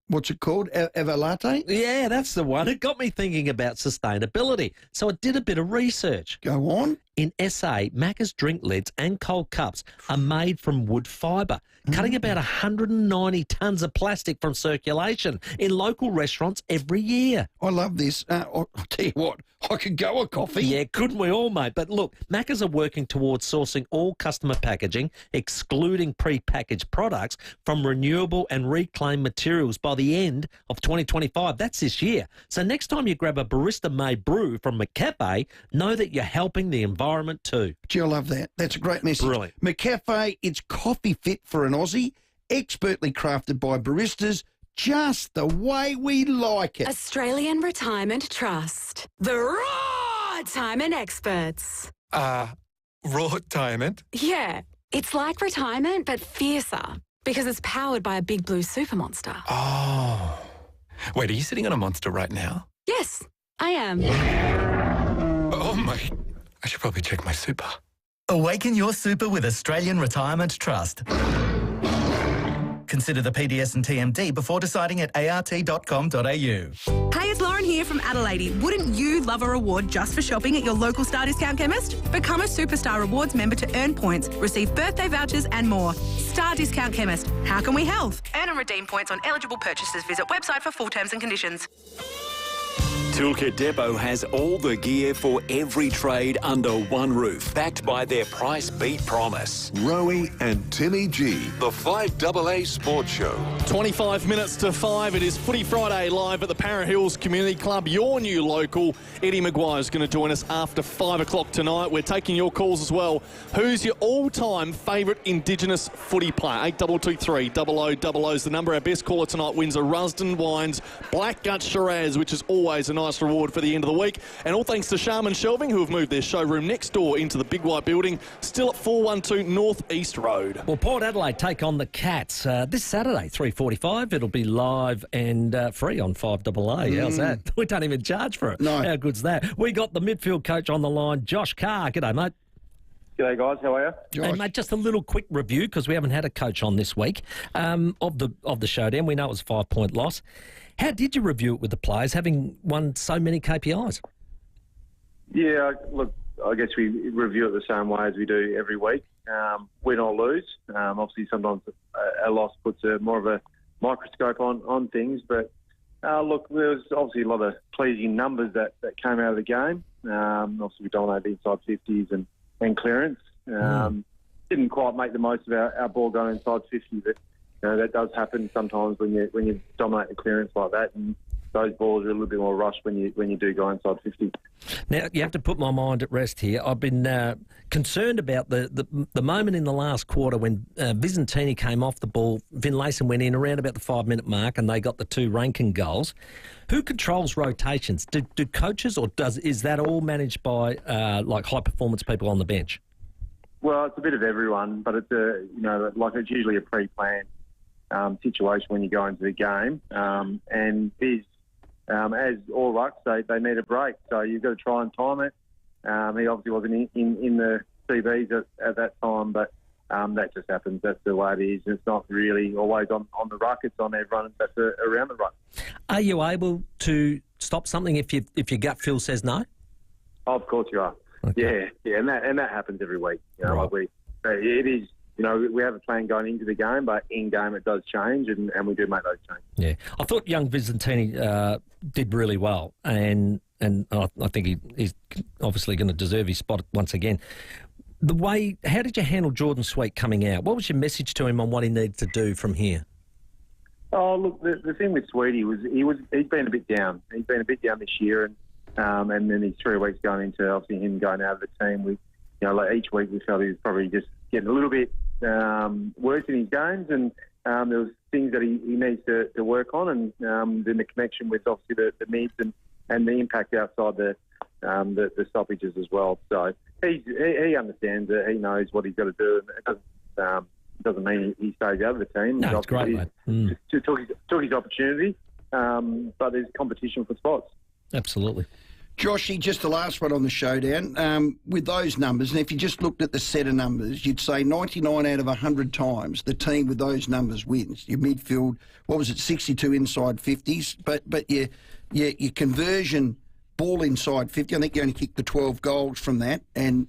What's it called? Ava latte? Yeah, that's the one. It got me thinking about sustainability. So I did a bit of research. Go on. In SA, Macca's drink lids and cold cups are made from wood fibre, cutting about 190 tonnes of plastic from circulation in local restaurants every year. I love this. I'll tell you what, I could go a coffee. Yeah, couldn't we all, mate? But look, Macca's are working towards sourcing all customer packaging, excluding pre-packaged products, from renewable and reclaimed materials by the end of 2025. That's this year. So next time you grab a barista-made brew from McCafe, know that you're helping the environment too. Gee, I love that. That's a great message. Brilliant. McCafe, it's coffee fit for an Aussie, expertly crafted by baristas, just the way we like it. Australian Retirement Trust. The raw retirement experts. Raw retirement? Yeah, it's like retirement but fiercer because it's powered by a big blue super monster. Oh. Wait, are you sitting on a monster right now? Yes, I am. Oh my, I should probably check my super. Awaken your super with Australian Retirement Trust. Consider the PDS and TMD before deciding at art.com.au. Hey, it's Lauren here from Adelaide. Wouldn't you love a reward just for shopping at your local Star Discount chemist? Become a Superstar Rewards member to earn points, receive birthday vouchers and more. Star Discount Chemist. How can we help? Earn and redeem points on eligible purchases. Visit website for full terms and conditions. Toolkit Depot has all the gear for every trade under one roof, backed by their price beat promise. Rowey and Timmy G, the 5AA Sports Show. 25 minutes to 5. It is Footy Friday live at the Para Hills Community Club. Your new local, Eddie Maguire, is going to join us after 5 o'clock tonight. We're taking your calls as well. Who's your all-time favourite Indigenous footy player? 8223 0000 is the number. Our best caller tonight wins a Rusden Wines Black Gut Shiraz, which is always a nice nice reward for the end of the week. And all thanks to Sharman Shelving, who have moved their showroom next door into the Big White Building, still at 412 North East Road. Well, Port Adelaide take on the Cats this Saturday, 3:45. It'll be live and free on 5AA. How's that? We don't even charge for it. No. How good's that? We got the midfield coach on the line, Josh Carr. G'day, mate. G'day, guys. How are you? Hey, mate, just a little quick review, because we haven't had a coach on this week, of the showdown. We know it was a 5-point loss. How did you review it with the players, having won so many KPIs? Yeah, look, I guess we review it the same way as we do every week. Win or lose. Obviously, sometimes a loss puts more of a microscope on things. But, look, there was obviously a lot of pleasing numbers that came out of the game. Obviously, we dominated inside 50s and clearance. Didn't quite make the most of our ball going inside 50, but that does happen sometimes when you dominate the clearance like that, and those balls are a little bit more rushed when you do go inside 50. Now, you have to put my mind at rest here. I've been concerned about the moment in the last quarter when Visentini came off the ball. Finlayson went in around about the 5-minute mark, and they got the 2 Rankin goals. Who controls rotations? Do coaches, or is that all managed by like high-performance people on the bench? Well, it's a bit of everyone, but it's it's usually a pre-planned situation when you go into the game. And as all rucks, they need a break, so you've got to try and time it. He obviously wasn't in the CBs at that time, but that just happens. That's the way it is. It's not really always on the ruck. It's on everyone that's around the ruck. Are you able to stop something if your gut feel says no? Of course you are. Okay. Yeah, and that happens every week. Right. It is. We have a plan going into the game, but in game it does change, and we do make those changes. Yeah, I thought young Visentini did really well, and I think he's obviously going to deserve his spot once again. How did you handle Jordan Sweet coming out? What was your message to him on what he needed to do from here? Oh, look, the thing with Sweetie was he's been a bit down. He's been a bit down this year, and then these 3 weeks going into obviously him going out of the team. Each week we felt he was probably just getting a little bit worse in his games, and there was things that he needs to work on, and then the connection with obviously the mids and the impact outside the stoppages as well. So he understands it. He knows what he's got to do, and it doesn't mean he stays out of the team. No, it's great, mate. Took his opportunity, but there's competition for spots. Absolutely. Joshy, just the last one on the showdown. With those numbers, and if you just looked at the set of numbers, you'd say 99 out of 100 times the team with those numbers wins. Your midfield, 62 inside 50s, but your conversion ball inside 50, I think you only kicked the 12 goals from that, and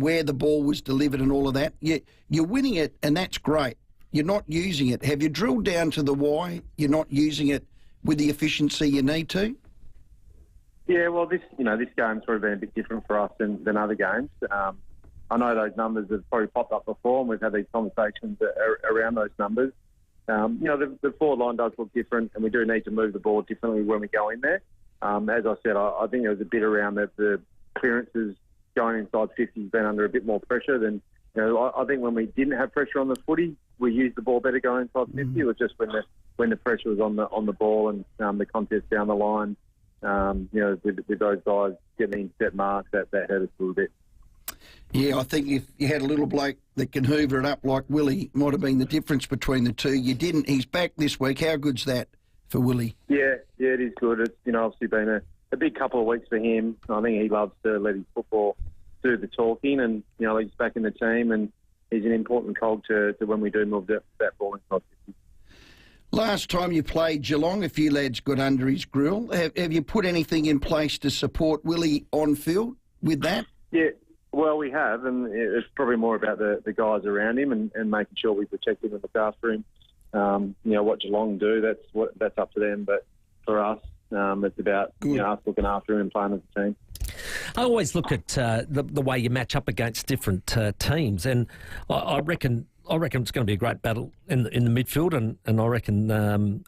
where the ball was delivered and all of that, you're winning it, and that's great. You're not using it. Have you drilled down to the why you're not using it with the efficiency you need to? Yeah, well, this game's probably been a bit different for us than other games. I know those numbers have probably popped up before, and we've had these conversations around those numbers. The forward line does look different, and we do need to move the ball differently when we go in there. As I said, I think there was a bit around that the clearances going inside 50 has been under a bit more pressure than, I think when we didn't have pressure on the footy, we used the ball better going inside 50. It was just when the pressure was on the ball and the contest down the line. With those guys getting intercept marks, that hurt us a little bit. Yeah, I think if you had a little bloke that can hoover it up like Willie, might have been the difference between the two. You didn't. He's back this week. How good's that for Willie? Yeah, it is good. It's obviously been a big couple of weeks for him. I think he loves to let his football do the talking, and he's back in the team, and he's an important cog to when we do move that ball inside 50. Last time you played Geelong, a few lads got under his grill. Have you put anything in place to support Willie on field with that? Yeah, well, we have, and it's probably more about the guys around him and making sure we protect him and look after him. What Geelong do, that's up to them. But for us, it's about us looking after him and playing as a team. I always look at the way you match up against different teams, and I reckon it's going to be a great battle in the midfield, and I reckon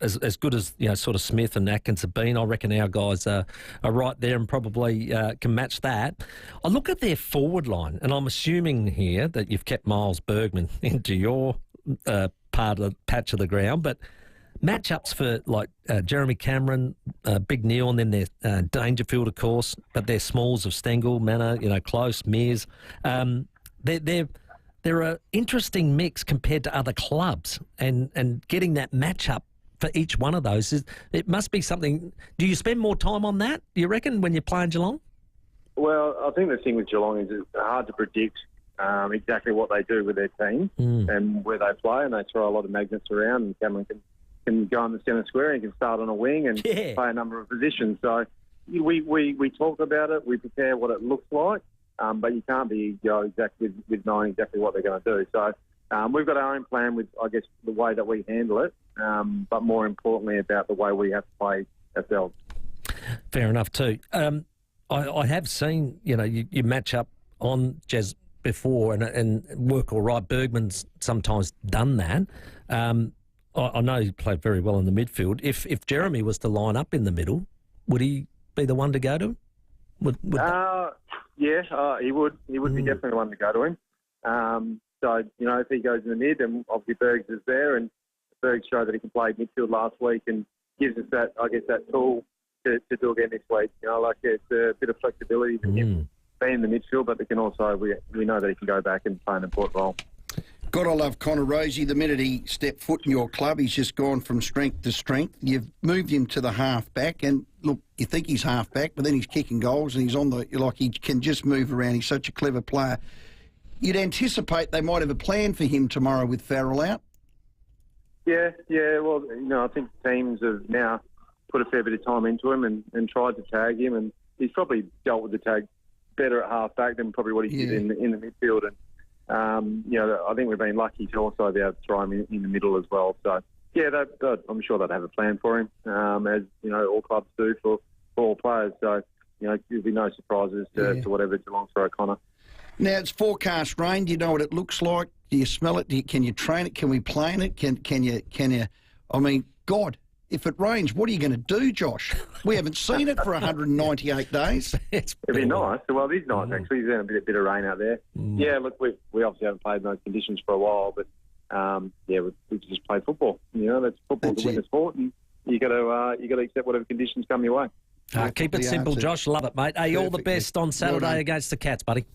as good as sort of Smith and Atkins have been, I reckon our guys are right there and probably can match that. I look at their forward line, and I'm assuming here that you've kept Miles Bergman into your patch of the ground, but matchups for like Jeremy Cameron, Big Neil, and then there's Dangerfield, of course, but they're smalls of Stengel, Manor, Close, Mears. They're an interesting mix compared to other clubs, and getting that matchup for each one of those, it must be something. Do you spend more time on that, do you reckon, when you're playing Geelong? Well, I think the thing with Geelong is it's hard to predict exactly what they do with their team and where they play, and they throw a lot of magnets around, and Cameron can go on the centre square and can start on a wing and play a number of positions. So we talk about it, we prepare what it looks like, but you can't go exactly with knowing exactly what they're going to do. So we've got our own plan with, I guess, the way that we handle it, but more importantly about the way we have to play ourselves. Fair enough too. I have seen, you match up on Jazz before and work all right. Bergman's sometimes done that. I know he played very well in the midfield. If Jeremy was to line up in the middle, would he be the one to go to? Yeah, he would. He would be definitely the one to go to him. So, if he goes in the mid, and obviously Bergs is there, and Bergs showed that he can play midfield last week and gives us that, I guess, that tool to do again this week. It's a bit of flexibility to him being in the midfield, but they can also, we know that he can go back and play an important role. Gotta love Connor Rowey. The minute he stepped foot in your club, he's just gone from strength to strength. You've moved him to the half-back, and look, you think he's half-back, but then he's kicking goals and he's he can just move around. He's such a clever player. You'd anticipate they might have a plan for him tomorrow with Farrell out? Yeah. Well, I think teams have now put a fair bit of time into him and tried to tag him, and he's probably dealt with the tag better at half-back than probably what he did in the midfield. And I think we've been lucky to also be able to throw him in the middle as well. So, yeah, I'm sure they'd have a plan for him, as, all clubs do for all players. So, there'll be no surprises to whatever Geelong throw Connor. Now, it's forecast rain. Do you know what it looks like? Do you smell it? Can you train it? Can we play in it? Can you? I mean, God, if it rains, what are you going to do, Josh? We haven't seen it for 198 days. It'd be nice. Well, it is nice, actually. There's a bit of rain out there. Yeah, look, we obviously haven't played in those conditions for a while, but, we've just played football. That's football to win the sport, and you got to accept whatever conditions come your way. Keep it simple, Josh. Love it, mate. Hey, all the best on Saturday against the Cats, buddy.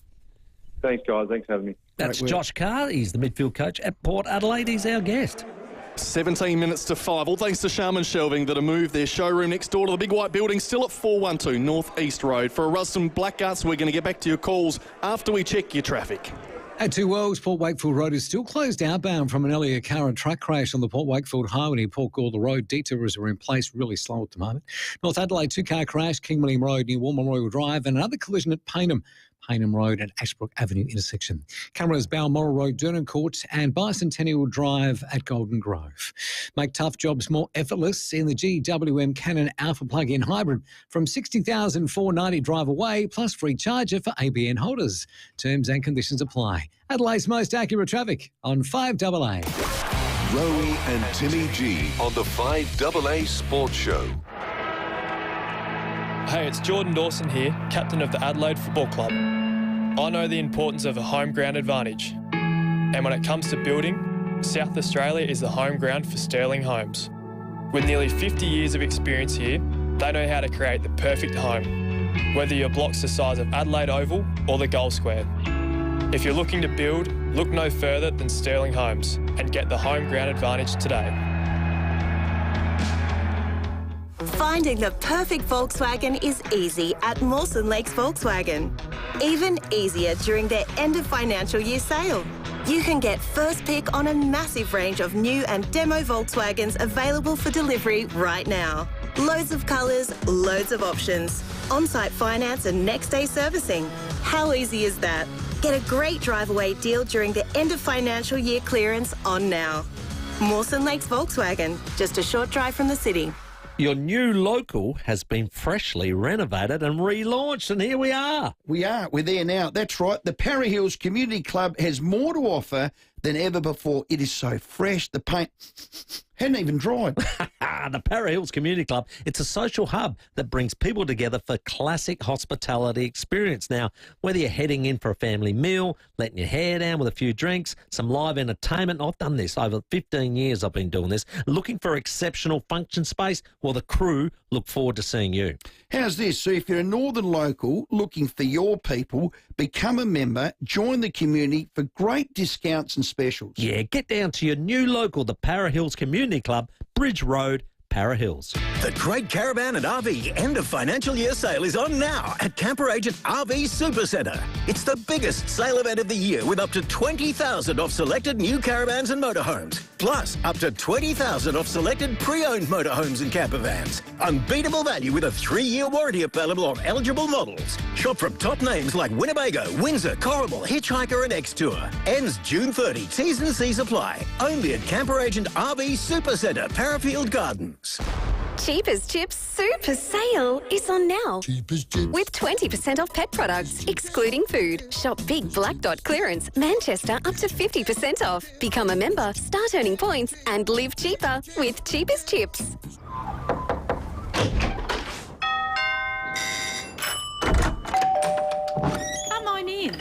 Thanks, guys. Thanks for having me. That's Josh Carr. He's the midfield coach at Port Adelaide. He's our guest. 17 minutes to 5. All thanks to Sharman Shelving that have moved their showroom next door to the big white building, still at 412 North East Road. For Ruston Blackguards, we're going to get back to your calls after we check your traffic. At 2 Wells, Port Wakefield Road is still closed outbound from an earlier car and truck crash on the Port Wakefield Highway near Port Gawler Road. Detours are in place, really slow at the moment. North Adelaide, 2-car crash, King William Road near Warman Royal Drive, and another collision at Paynham Road and Ashbrook Avenue intersection. Cameras, Balmoral Road, Durnan Court and Bicentennial Drive at Golden Grove. Make tough jobs more effortless in the GWM Canon Alpha plug-in hybrid from $60,490 drive away plus free charger for ABN holders. Terms and conditions apply. Adelaide's most accurate traffic on 5AA. Rowey and Timmy G on the 5AA Sports Show. Hey, it's Jordan Dawson here, captain of the Adelaide Football Club. I know the importance of a home ground advantage. And when it comes to building, South Australia is the home ground for Sterling Homes. With nearly 50 years of experience here, they know how to create the perfect home, whether your block's the size of Adelaide Oval or the Goal Square. If you're looking to build, look no further than Sterling Homes and get the home ground advantage today. Finding the perfect Volkswagen is easy at Mawson Lakes Volkswagen. Even easier during their end of financial year sale. You can get first pick on a massive range of new and demo Volkswagens available for delivery right now. Loads of colours, loads of options. On-site finance and next day servicing. How easy is that? Get a great drive away deal during the end of financial year clearance on now. Mawson Lakes Volkswagen, just a short drive from the city. Your new local has been freshly renovated and relaunched, and here we are. We're there now. That's right. The Para Hills Community Club has more to offer than ever before. It is so fresh. The paint hadn't even dried. The Para Hills Community Club. It's a social hub that brings people together for classic hospitality experience. Now, whether you're heading in for a family meal, letting your hair down with a few drinks, some live entertainment. I've done this over 15 years. I've been doing this. Looking for exceptional function space? Well, the crew look forward to seeing you. How's this? So if you're a northern local looking for your people, become a member, join the community for great discounts and specials. Yeah, get down to your new local, the Para Hills Community Club, Bridge Road, Para Hills. The Great Caravan and RV end of financial year sale is on now at Camper Agent RV Supercentre. It's the biggest sale event of the year with up to $20,000 off selected new caravans and motorhomes. Plus, up to $20,000 off selected pre-owned motorhomes and camper vans. Unbeatable value with a 3-year warranty available on eligible models. Shop from top names like Winnebago, Windsor, Corrimal, Hitchhiker and X-Tour. Ends June 30. T's and C's apply. Only at Camper Agent RV Supercentre, Parafield Gardens. Cheap as Chips Super Sale is on now. Cheap as Chips. With 20% off pet products, excluding food. Shop Big Black Dot Clearance, Manchester up to 50% off. Become a member, start earning points and live cheaper with Cheap as Chips. Come on in.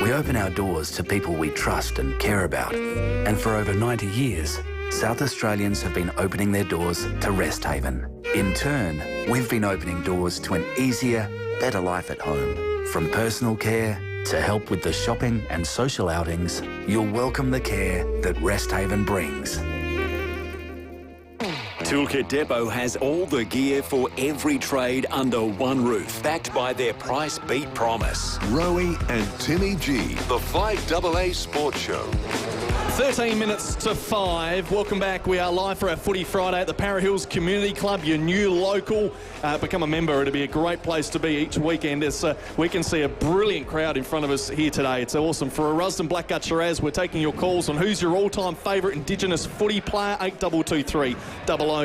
We open our doors to people we trust and care about. And for over 90 years, South Australians have been opening their doors to Rest Haven. In turn, we've been opening doors to an easier, better life at home. From personal care to help with the shopping and social outings, you'll welcome the care that Rest Haven brings. Toolkit Depot has all the gear for every trade under one roof, backed by their price beat promise. Rowey and Timmy G, the FIVEAA Sports Show. 13 minutes to 5. Welcome back. We are live for our Footy Friday at the Para Hills Community Club, your new local. Become a member. It'll be a great place to be each weekend as we can see a brilliant crowd in front of us here today. It's awesome. For a Rusden Blackgut Shiraz, we're taking your calls on who's your all-time favourite Indigenous footy player, 8223 0000.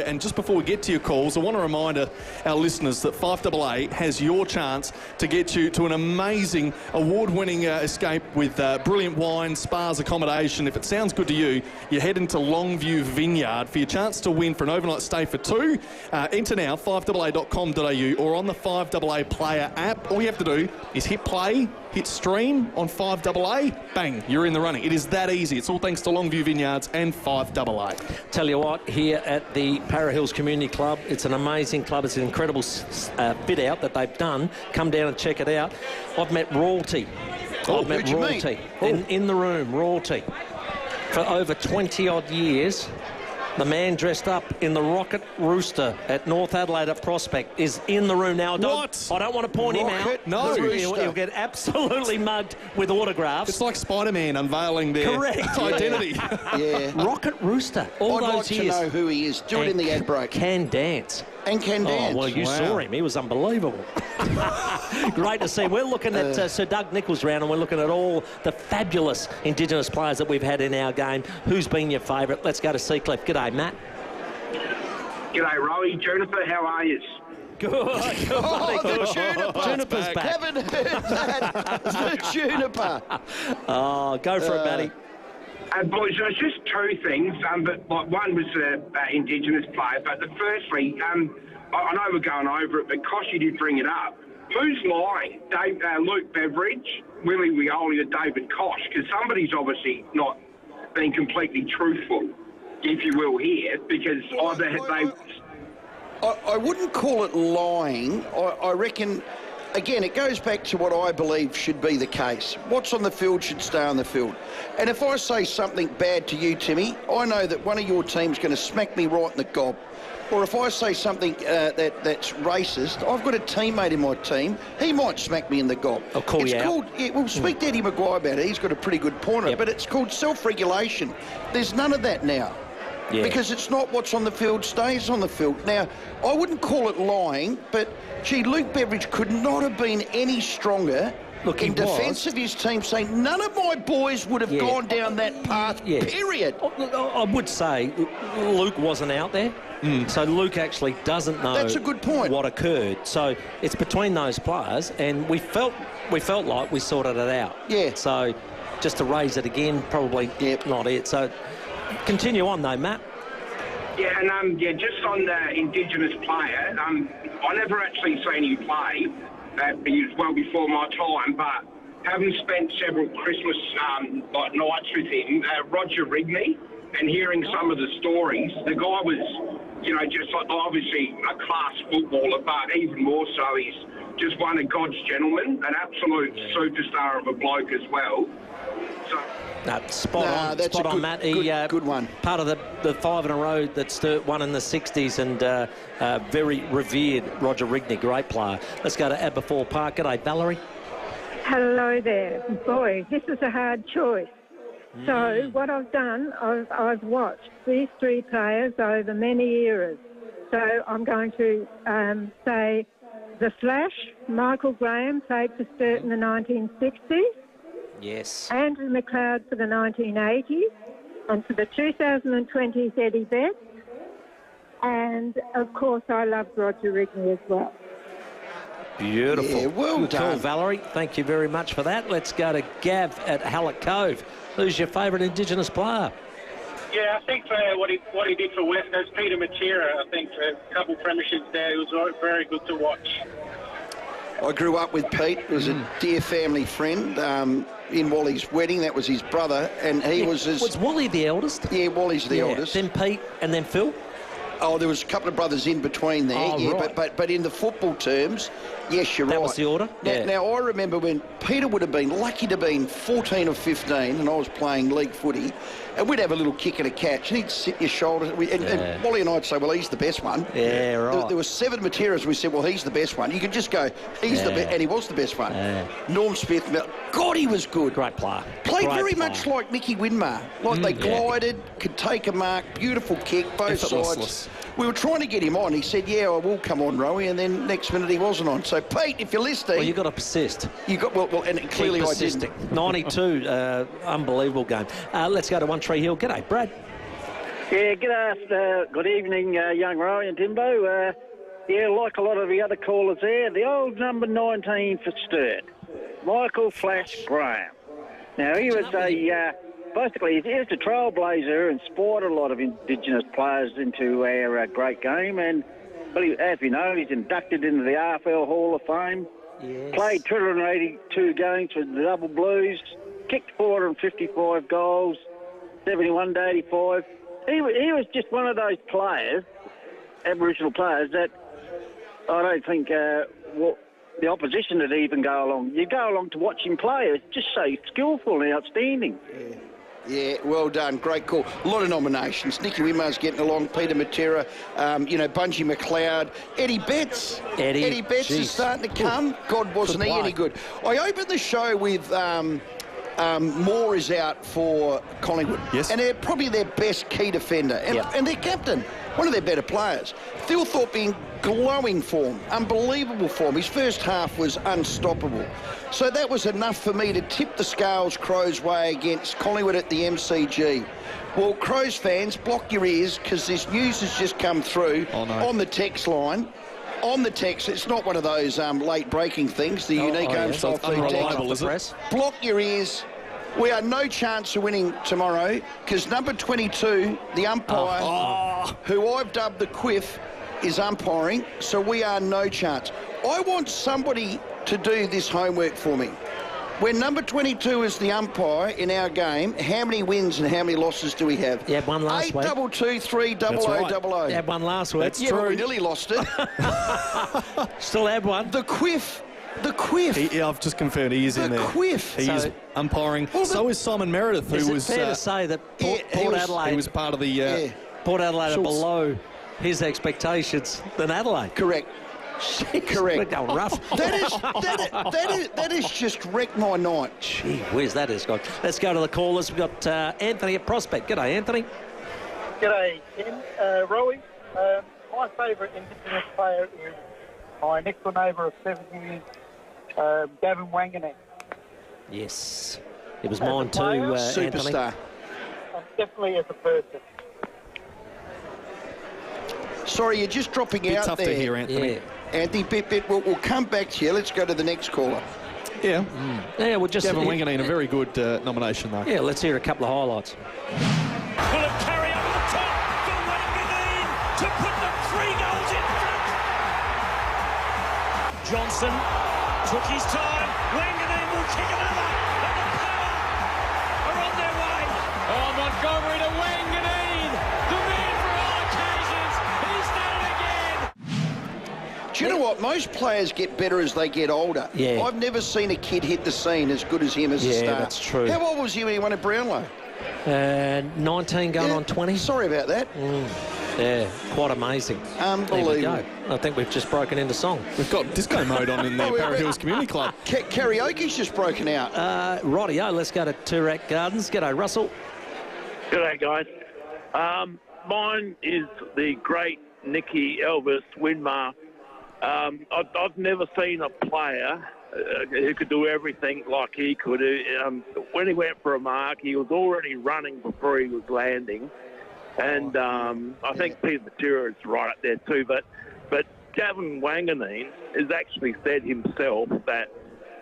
And just before we get to your calls, I want to remind our listeners that FIVEAA has your chance to get you to an amazing award-winning escape with brilliant wine, spas, accommodation. If it sounds good to you, you head into Longview Vineyard for your chance to win for an overnight stay for 2. Enter now, fiveaa.com.au or on the FIVEAA Player app. All you have to do is hit play, hit stream on FIVEAA, bang, you're in the running. It is that easy. It's all thanks to Longview Vineyards and FIVEAA. Tell you what, here at the Para Hills Community Club, it's an amazing club. It's an incredible fit out that they've done. Come down and check it out. I've met royalty. I've met royalty in the room, royalty. For over 20-odd years, the man dressed up in the Rocket Rooster at North Adelaide at Prospect is in the room now. I don't want to point him out. No. He'll get absolutely mugged with autographs. It's like Spider-Man unveiling their identity. Yeah. Rocket Rooster. All I'd those like years. to know who he is. Do it in the ad break. Can dance. And can dance. Oh, well, you saw him. He was unbelievable. Great to see. We're looking at Sir Doug Nicholls round, and we're looking at all the fabulous Indigenous players that we've had in our game. Who's been your favourite? Let's go to Seacliff. G'day, Matt. G'day, Rowey. Juniper, how are you? Good. Juniper's back. Haven't heard that. The Juniper. Oh, go for it, Matty. Boys, there's just two things. But one was the Indigenous player. But firstly, I know we're going over it, but Koshy did bring it up. Who's lying? Luke Beveridge, Willie Rioli, or David Kosh? Because somebody's obviously not being completely truthful, if you will, here. Because I wouldn't call it lying. I reckon, again, it goes back to what I believe should be the case. What's on the field should stay on the field. And if I say something bad to you, Timmy, I know that one of your team's going to smack me right in the gob. Or if I say something that's racist, I've got a teammate in my team. He might smack me in the gob. I'll call you out. We'll speak to Eddie Maguire about it. He's got a pretty good point on it. But it's called self-regulation. There's none of that now. Yeah. Because it's not what's on the field stays on the field. Now, I wouldn't call it lying, but, gee, Luke Beveridge could not have been any stronger in defence of his team, saying none of my boys would have gone down that path, period. I would say Luke wasn't out there. So Luke actually doesn't know. That's a good point. What occurred. So it's between those players, and we felt like we sorted it out. Yeah. So just to raise it again, probably not it. So continue on though, Matt. Yeah, and just on the Indigenous player, I never actually seen him play. He was well before my time, but having spent several Christmas nights with him, Roger Rigney, and hearing some of the stories, the guy was, just like obviously a class footballer, but even more so, he's just one of God's gentlemen, an absolute superstar of a bloke as well. So. Spot on, Matt. Good one. Part of the 5 in a row that Sturt won in the 60s, and very revered Roger Rigney, great player. Let's go to Aberfoyle Park. G'day, Valerie. Hello there. Boy, this is a hard choice. So what I've done, I've watched these three players over many eras. So I'm going to say the Flash, Michael Graham, played for Sturt in the 1960s. Yes. Andrew McLeod for the 1980s. And for the 2020s, Eddie Betts. And, of course, I love Roger Rigney as well. Beautiful. Yeah, well Good done. call, Valerie. Thank you very much for that. Let's go to Gav at Hallett Cove. Who's your favourite Indigenous player? Yeah, I think what he did for West Coast, Peter Matera, I think for a couple premierships there, it was very good to watch. I grew up with Pete. It was a dear family friend in Wally's wedding. That was his brother, and he was his... Was Wally the eldest? Yeah, Wally's the eldest. Then Pete, and then Phil? Oh, there was a couple of brothers in between there. Right. But in the football terms, yes, you're right. That was the order? Now, I remember when Peter would have been lucky to be 14 or 15, and I was playing league footy, and we'd have a little kick and a catch, and he'd sit in your shoulder, and Wally and I'd say, well, he's the best one. Yeah, right. There were 7 Materas. We said, well, he's the best one. You could just go, he's the best, and he was the best one. Norm Smith, God, he was good. Great player. Played very much like Mickey Winmar. Like they glided, could take a mark, beautiful kick, both sides. We were trying to get him on. He said, yeah, I will come on, Rowey, and then next minute he wasn't on. So, Pete, if you're listening... Well, you've got to persist. You got well, and clearly I didn't. 92, unbelievable game. Let's go to One Tree Hill. G'day, Brad. Yeah, good evening, young Rowey and Timbo. Yeah, like a lot of the other callers there, the old number 19 for Sturt, Michael Flash Graham. Now, he was basically, he was a trailblazer and spawned a lot of Indigenous players into our great game. And, as we know, he's inducted into the AFL Hall of Fame. Yes. Played 282 games for the Double Blues. Kicked 455 goals, 71 to 85. He was just one of those players, Aboriginal players, that I don't think the opposition would even go along. You go along to watch him play. It's just so skillful and outstanding. Yeah, well done. Great call. A lot of nominations. Nicky Wimar's getting along. Peter Matera, Bungie McLeod. Eddie Betts. Eddie Betts is starting to come. God, wasn't he any good. I opened the show with... Moore is out for Collingwood. Yes. And they're probably their best key defender. And their captain, one of their better players. Thilthorpe in glowing form, unbelievable form. His first half was unstoppable. So that was enough for me to tip the scales Crows' way against Collingwood at the MCG. Well, Crows fans, block your ears because this news has just come through on the text line. On the text, it's not one of those late breaking things, the unique home-style feed text. Block your ears. We are no chance of winning tomorrow because number 22, the umpire, who I've dubbed the Quiff, is umpiring, so we are no chance. I want somebody to do this homework for me. When number 22 is the umpire in our game, how many wins and how many losses do we have? You had one last week. 8-2-2-3-0-0-0. You had one last week. That's true. We nearly lost it. Still had one. The Quiff. The Quiff. I've just confirmed he is in there. The Quiff. He is umpiring. So is Simon Meredith, who was... fair to say that Port Adelaide... He was part of the... Port Adelaide are below his expectations than Adelaide. Correct. Jeez, Correct. We're going rough. That is just wrecked my night. Gee whiz, that is good. Let's go to the callers. We've got Anthony at Prospect. G'day, Anthony. G'day, Tim. Rowey. My favourite Indigenous player is my next door neighbour of 7 years, Gavin Wanganeen. Yes. It was mine too, Anthony. Superstar. And definitely as a person. Sorry, you're just dropping out tough there. to hear, Anthony. Yeah. Anthony, we'll come back to you. Let's go to the next caller. Yeah. Yeah, we'll just... Gavin Wanganeen, a very good nomination, though. Yeah, let's hear a couple of highlights. Will it carry up the top for Wanganeen? to put them 3 goals in front. Johnson took his time. Wanganeen will kick another. And the Power are on their way. Oh, Montgomery to Wanganeen. The man for all occasions. He's done it again. Do you know what? Most players get better as they get older. Yeah. I've never seen a kid hit the scene as good as him as a star. Yeah, that's true. How old was he when he won at Brownlow? 19 going on 20. Sorry about that. Yeah, quite amazing. Unbelievable. There we go. I think we've just broken into song. We've got disco mode on in the Para Hills Community Club. Karaoke's just broken out. Rightio, let's go to Toorak Gardens. G'day, Russell. G'day, guys. Mine is the great Nicky Elvis Winmar. I've never seen a player who could do everything like he could. When he went for a mark, he was already running before he was landing. And I think Peter Matera is right up there too. But Gavin Wanganeen has actually said himself that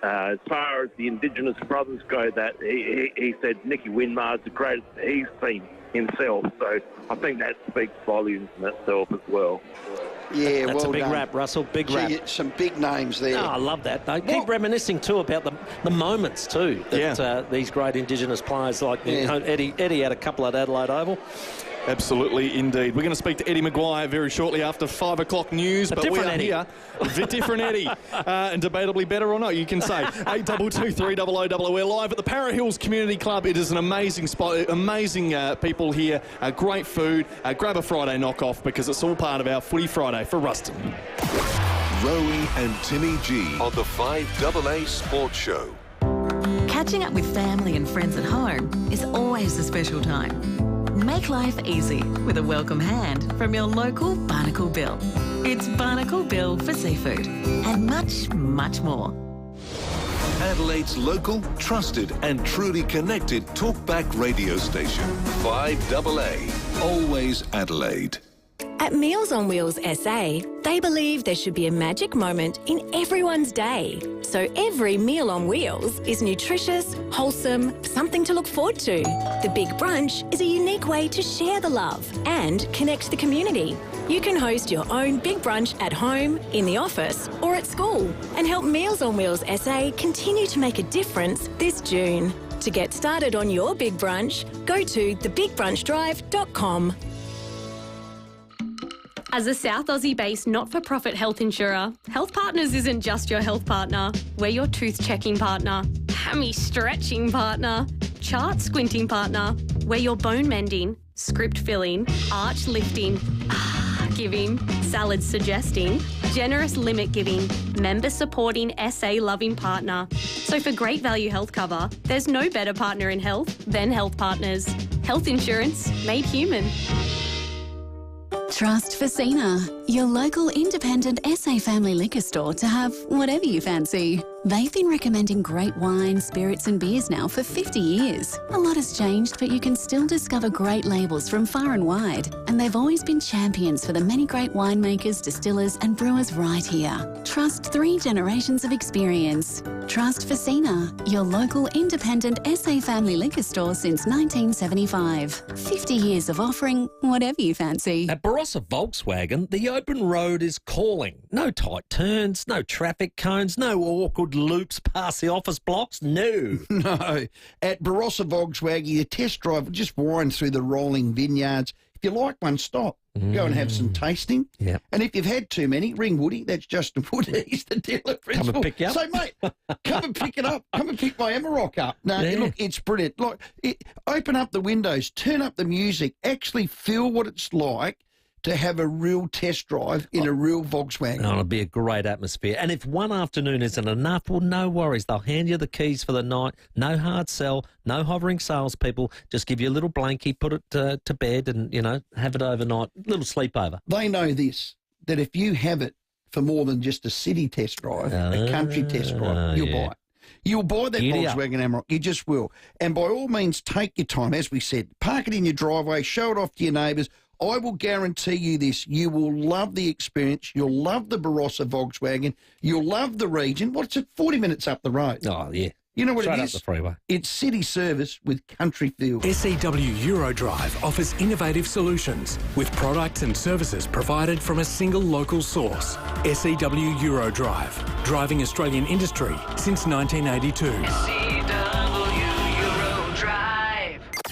as far as the Indigenous brothers go, that he said Nicky Winmar is the greatest he's seen himself. So I think that speaks volumes in itself as well. Yeah, That's well a big done. rap, Russell. Big rap. Some big names there. Oh, I love that. They keep reminiscing too about the moments too that these great Indigenous players like Eddie had a couple at Adelaide Oval. Absolutely, indeed. We're going to speak to Eddie Maguire very shortly after 5 o'clock news. But we are Eddie. here. A bit different Eddie. And debatably better or not, you can say. 822 300 00. We're live at the Para Hills Community Club. It is an amazing spot. Amazing people here. Great food. Grab a Friday knockoff because it's all part of our Footy Friday for Ruston. Rowey and Timmy G on the 5AA Sports Show. Catching up with family and friends at home is always a special time. Make life easy with a welcome hand from your local Barnacle Bill. It's Barnacle Bill for seafood and much, much more. Adelaide's local, trusted and truly connected talkback radio station. 5AA. Always Adelaide. At Meals on Wheels SA, they believe there should be a magic moment in everyone's day. So every meal on wheels is nutritious, wholesome, something to look forward to. The Big Brunch is a unique way to share the love and connect the community. You can host your own Big Brunch at home, in the office or at school and help Meals on Wheels SA continue to make a difference this June. To get started on your Big Brunch, go to thebigbrunchdrive.com. As a South Aussie-based not-for-profit health insurer, Health Partners isn't just your health partner. We're your tooth-checking partner, hammy-stretching partner, chart-squinting partner. We're your bone-mending, script-filling, arch-lifting, giving, salad-suggesting, generous limit-giving, member-supporting, SA-loving partner. So for great value health cover, there's no better partner in health than Health Partners. Health insurance made human. Trust FIVEAA, your local independent SA family liquor store to have whatever you fancy. They've been recommending great wine, spirits and beers now for 50 years. A lot has changed, but you can still discover great labels from far and wide. And they've always been champions for the many great winemakers, distillers and brewers right here. Trust 3 generations of experience. Trust FIVEAA, your local independent SA family liquor store since 1975. 50 years of offering whatever you fancy. At Barossa Volkswagen, the open road is calling. No tight turns, no traffic cones, no awkward loops past the office blocks. No. No. At Barossa Volkswagen, you test drive, just wind through the rolling vineyards. If you like one, stop. Go and have some tasting. Yeah. And if you've had too many, ring Woody. That's Justin Woody. He's the dealer principal. Come and pick you up. So, mate, come and pick it up. Come and pick my Amarok up. No, look, it's brilliant. Look, open up the windows, turn up the music, actually feel what it's like to have a real test drive in a real Volkswagen. Oh, it'll be a great atmosphere. And if one afternoon isn't enough, well, no worries. They'll hand you the keys for the night. No hard sell, no hovering salespeople. Just give you a little blankie, put it to bed and, you know, have it overnight. Little sleepover. They know this, that if you have it for more than just a city test drive, a country test drive, you'll buy it. You'll buy that Volkswagen Amarok. You just will. And by all means, take your time. As we said, park it in your driveway, show it off to your neighbours. I will guarantee you this. You will love the experience. You'll love the Barossa Volkswagen. You'll love the region. What's it, 40 minutes up the road? Oh, yeah. You know what Straight it up is? the freeway. It's city service with country feel. SEW Eurodrive offers innovative solutions with products and services provided from a single local source. SEW Eurodrive, driving Australian industry since 1982.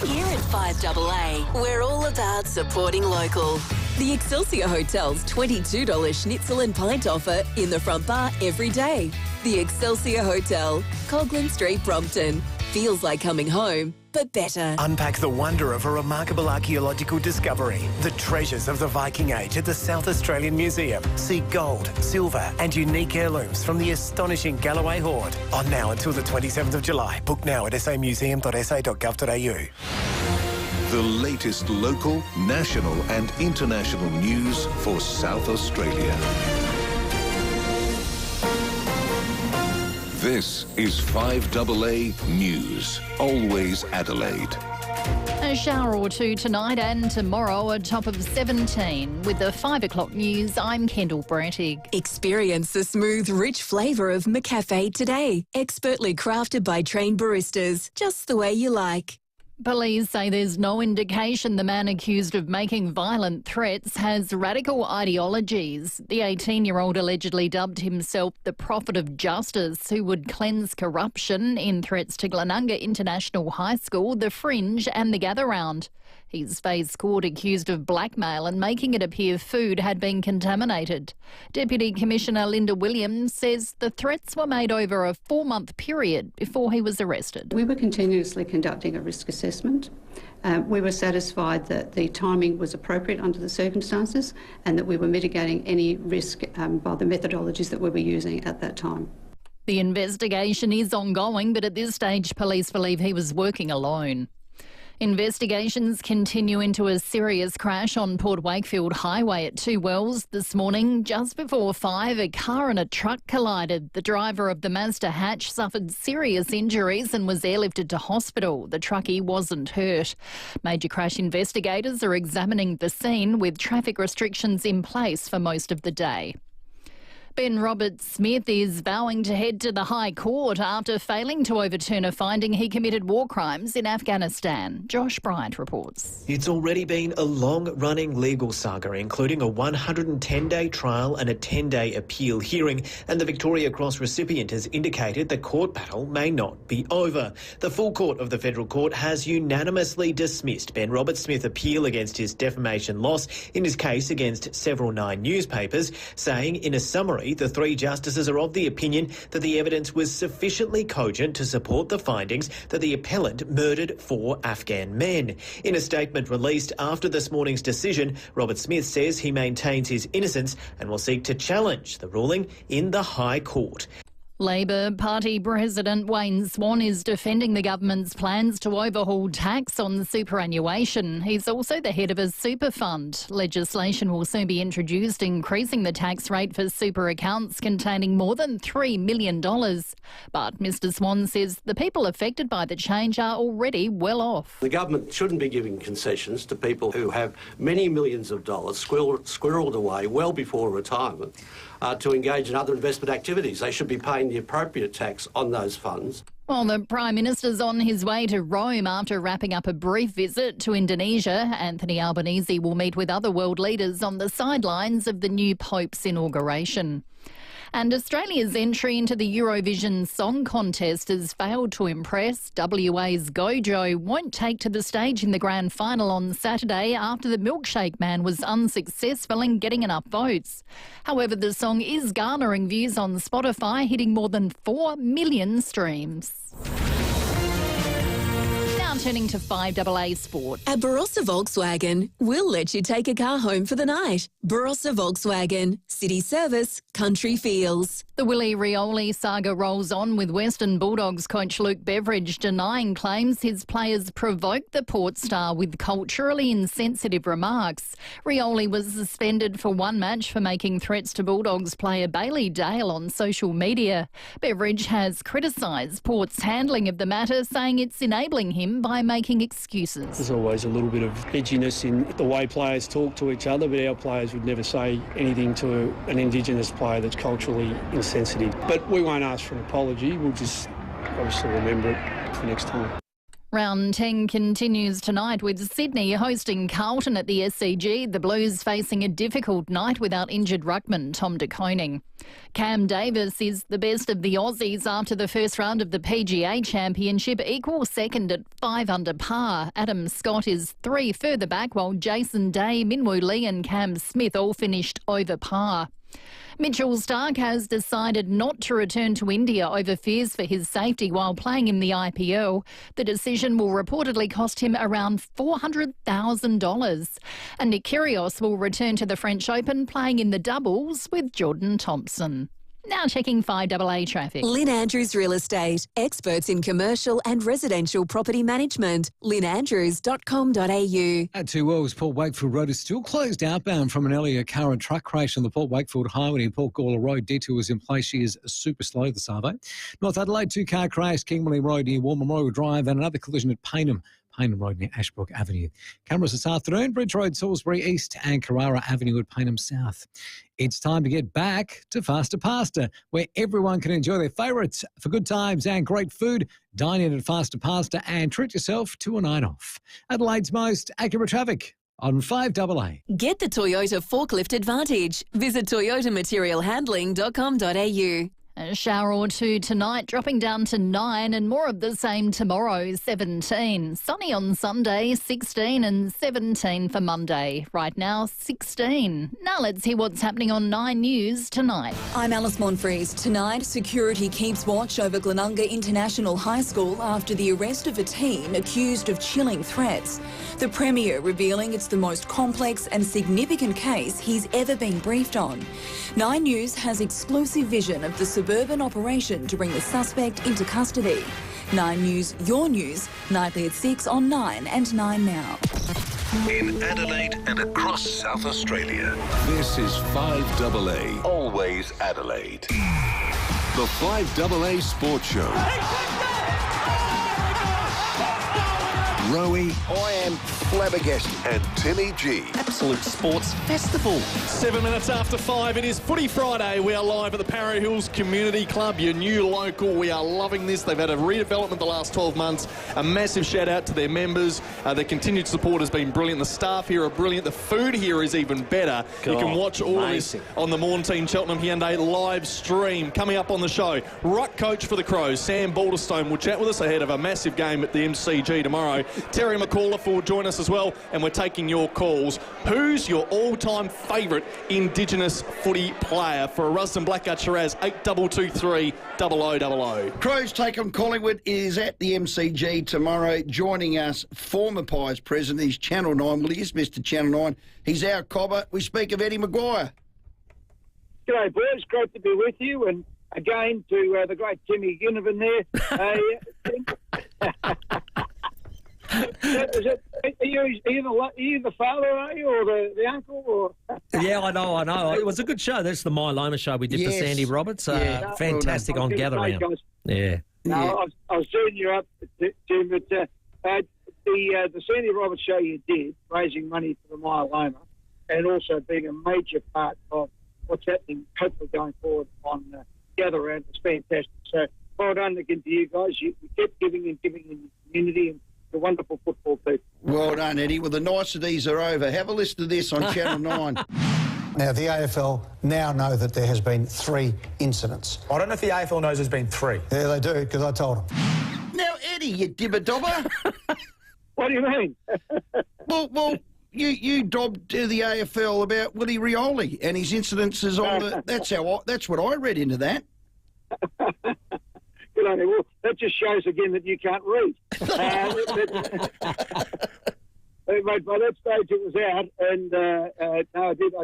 Here at FIVEAA, we're all about supporting local. The Excelsior Hotel's $22 schnitzel and pint offer in the front bar every day. The Excelsior Hotel, Coghlan Street, Brompton. Feels like coming home, but better. Unpack the wonder of a remarkable archaeological discovery, the treasures of the Viking Age at the South Australian Museum. See gold, silver and unique heirlooms from the astonishing Galloway Hoard. On now until the 27th of July. Book now at samuseum.sa.gov.au. The latest local, national and international news for South Australia. This is 5AA News, always Adelaide. A shower or two tonight and tomorrow, a top of 17. With the 5 o'clock news, I'm Kendall Brantig. Experience the smooth, rich flavour of McCafe today. Expertly crafted by trained baristas, just the way you like. Police say there's no indication the man accused of making violent threats has radical ideologies. The 18-year-old allegedly dubbed himself the prophet of justice who would cleanse corruption in threats to Glenunga International High School, the Fringe and the Gather Round. He's faced court accused of blackmail and making it appear food had been contaminated. Deputy Commissioner Linda Williams says the threats were made over a 4-month period before he was arrested. We were continuously conducting a risk assessment. We were satisfied that the timing was appropriate under the circumstances and that we were mitigating any risk by the methodologies that we were using at that time. The investigation is ongoing, but at this stage police believe he was working alone. Investigations continue into a serious crash on Port Wakefield Highway at Two Wells this morning. Just before 5, a car and a truck collided. The driver of the Mazda hatch suffered serious injuries and was airlifted to hospital. The truckie wasn't hurt. Major crash investigators are examining the scene with traffic restrictions in place for most of the day. Ben Roberts-Smith is vowing to head to the High Court after failing to overturn a finding he committed war crimes in Afghanistan. Josh Bryant reports. It's already been a long-running legal saga, including a 110-day trial and a 10-day appeal hearing, and the Victoria Cross recipient has indicated the court battle may not be over. The full court of the Federal Court has unanimously dismissed Ben Roberts-Smith's appeal against his defamation loss in his case against several Nine newspapers, saying in a summary the 3 justices are of the opinion that the evidence was sufficiently cogent to support the findings that the appellant murdered 4 Afghan men. In a statement released after this morning's decision, Roberts-Smith says he maintains his innocence and will seek to challenge the ruling in the High Court. Labor Party President Wayne Swan is defending the government's plans to overhaul tax on superannuation. He's also the head of a super fund. Legislation will soon be introduced increasing the tax rate for super accounts containing more than $3 million. But Mr Swan says the people affected by the change are already well off. The government shouldn't be giving concessions to people who have many millions of dollars squirreled away well before retirement to engage in other investment activities. They should be paying the appropriate tax on those funds. Well, the Prime Minister's on his way to Rome after wrapping up a brief visit to Indonesia. Anthony Albanese will meet with other world leaders on the sidelines of the new Pope's inauguration. And Australia's entry into the Eurovision Song Contest has failed to impress. WA's Gojo won't take to the stage in the grand final on Saturday after the Milkshake Man was unsuccessful in getting enough votes. However, the song is garnering views on Spotify, hitting more than 4 million streams. Turning to 5AA Sport. At Barossa Volkswagen, we'll let you take a car home for the night. Barossa Volkswagen, city service, country feels. The Willie Rioli saga rolls on, with Western Bulldogs coach Luke Beveridge denying claims his players provoked the Port star with culturally insensitive remarks. Rioli was suspended for 1 match for making threats to Bulldogs player Bailey Dale on social media. Beveridge has criticised Port's handling of the matter, saying it's enabling him by making excuses. There's always a little bit of edginess in the way players talk to each other, but our players would never say anything to an Indigenous player that's culturally insensitive. But we won't ask for an apology. We'll just obviously remember it for next time. Round 10 continues tonight with Sydney hosting Carlton at the SCG. The Blues facing a difficult night without injured ruckman Tom de Koning. Cam Davis is the best of the Aussies after the first round of the PGA Championship, equal second at 5 under par. Adam Scott is 3 further back, while Jason Day, Minwoo Lee and Cam Smith all finished over par. Mitchell Starc has decided not to return to India over fears for his safety while playing in the IPL. The decision will reportedly cost him around $400,000. And Nick Kyrgios will return to the French Open playing in the doubles with Jordan Thompson. Now checking 5AA traffic. Lynn Andrews Real Estate, experts in commercial and residential property management. lynnandrews.com.au. At 2 Wells, Port Wakefield Road is still closed outbound from an earlier car and truck crash on the Port Wakefield Highway in Port Gawler Road. Detour is in place. She is super slow, the Savo. North Adelaide, 2-car crash, King William Road near War Memorial Drive, and another collision at Paynham Road near Ashbrook Avenue. Cameras this afternoon, Bridge Road, Salisbury East and Carrara Avenue at Paynham South. It's time to get back to Faster Pasta, where everyone can enjoy their favourites for good times and great food. Dine in at Faster Pasta and treat yourself to a night off. Adelaide's most accurate traffic on 5AA. Get the Toyota Forklift Advantage. Visit toyotamaterialhandling.com.au. A shower or two tonight, dropping down to 9 and more of the same tomorrow, 17. Sunny on Sunday, 16 and 17 for Monday. Right now, 16. Now let's hear what's happening on 9 News tonight. I'm Alice Monfries. Tonight, security keeps watch over Glenunga International High School after the arrest of a teen accused of chilling threats. The Premier revealing it's the most complex and significant case he's ever been briefed on. 9 News has exclusive vision of the suburban operation to bring the suspect into custody. 9 News, your news, nightly at 6 on 9 and 9 now. In Adelaide and across South Australia, this is 5AA, always Adelaide. The 5AA Sports Show. Rowey. I am flabbergasted. And Timmy G. Absolute sports festival. 7 minutes after 5, it is Footy Friday. We are live at the Para Hills Community Club, your new local. We are loving this. They've had a redevelopment the last 12 months. A massive shout out to their members. Their continued support has been brilliant. The staff here are brilliant. The food here is even better. You can watch all of this on the Mornteen Cheltenham Hyundai live stream. Coming up on the show, ruck coach for the Crows, Sam Balderstone, will chat with us ahead of a massive game at the MCG tomorrow. Terry McAuliffe will join us as well, and we're taking your calls. Who's your all-time favourite Indigenous footy player? For a Rusden Blackguard Shiraz, 8223 0000. Crows take on Collingwood is at the MCG tomorrow. Joining us, former Pies president, he's Channel 9. Well, he is Mr. Channel 9. He's our cobber. We speak of Eddie Maguire. G'day, boys. Great to be with you. And again, to the great Timmy Ginnivan there. Are you the father, are you, or the uncle? Or? Yeah, I know. It was a good show. That's the Myeloma show we did for Sandy Roberts. Fantastic on Gather Round. Yeah. No, I was doing you up, Tim, but the Sandy Roberts show you did, raising money for the myeloma, and also being a major part of what's happening, hopefully going forward on Gather Round. It's fantastic. So well done again to you guys. You kept giving in the community and the wonderful football people. Well done, Eddie. Well, the niceties are over. Have a listen to this on Channel 9. Now, the AFL now know that there has been 3 incidents. I don't know if the AFL knows there's been 3. Yeah, they do, because I told them. Now, Eddie, you dibber-dobber. What do you mean? well, you dobbed to the AFL about Willie Rioli and his incidences on the... That's what I read into that. Good on you. Well, that just shows again that you can't read. Mate, by that stage it was out, and no, I did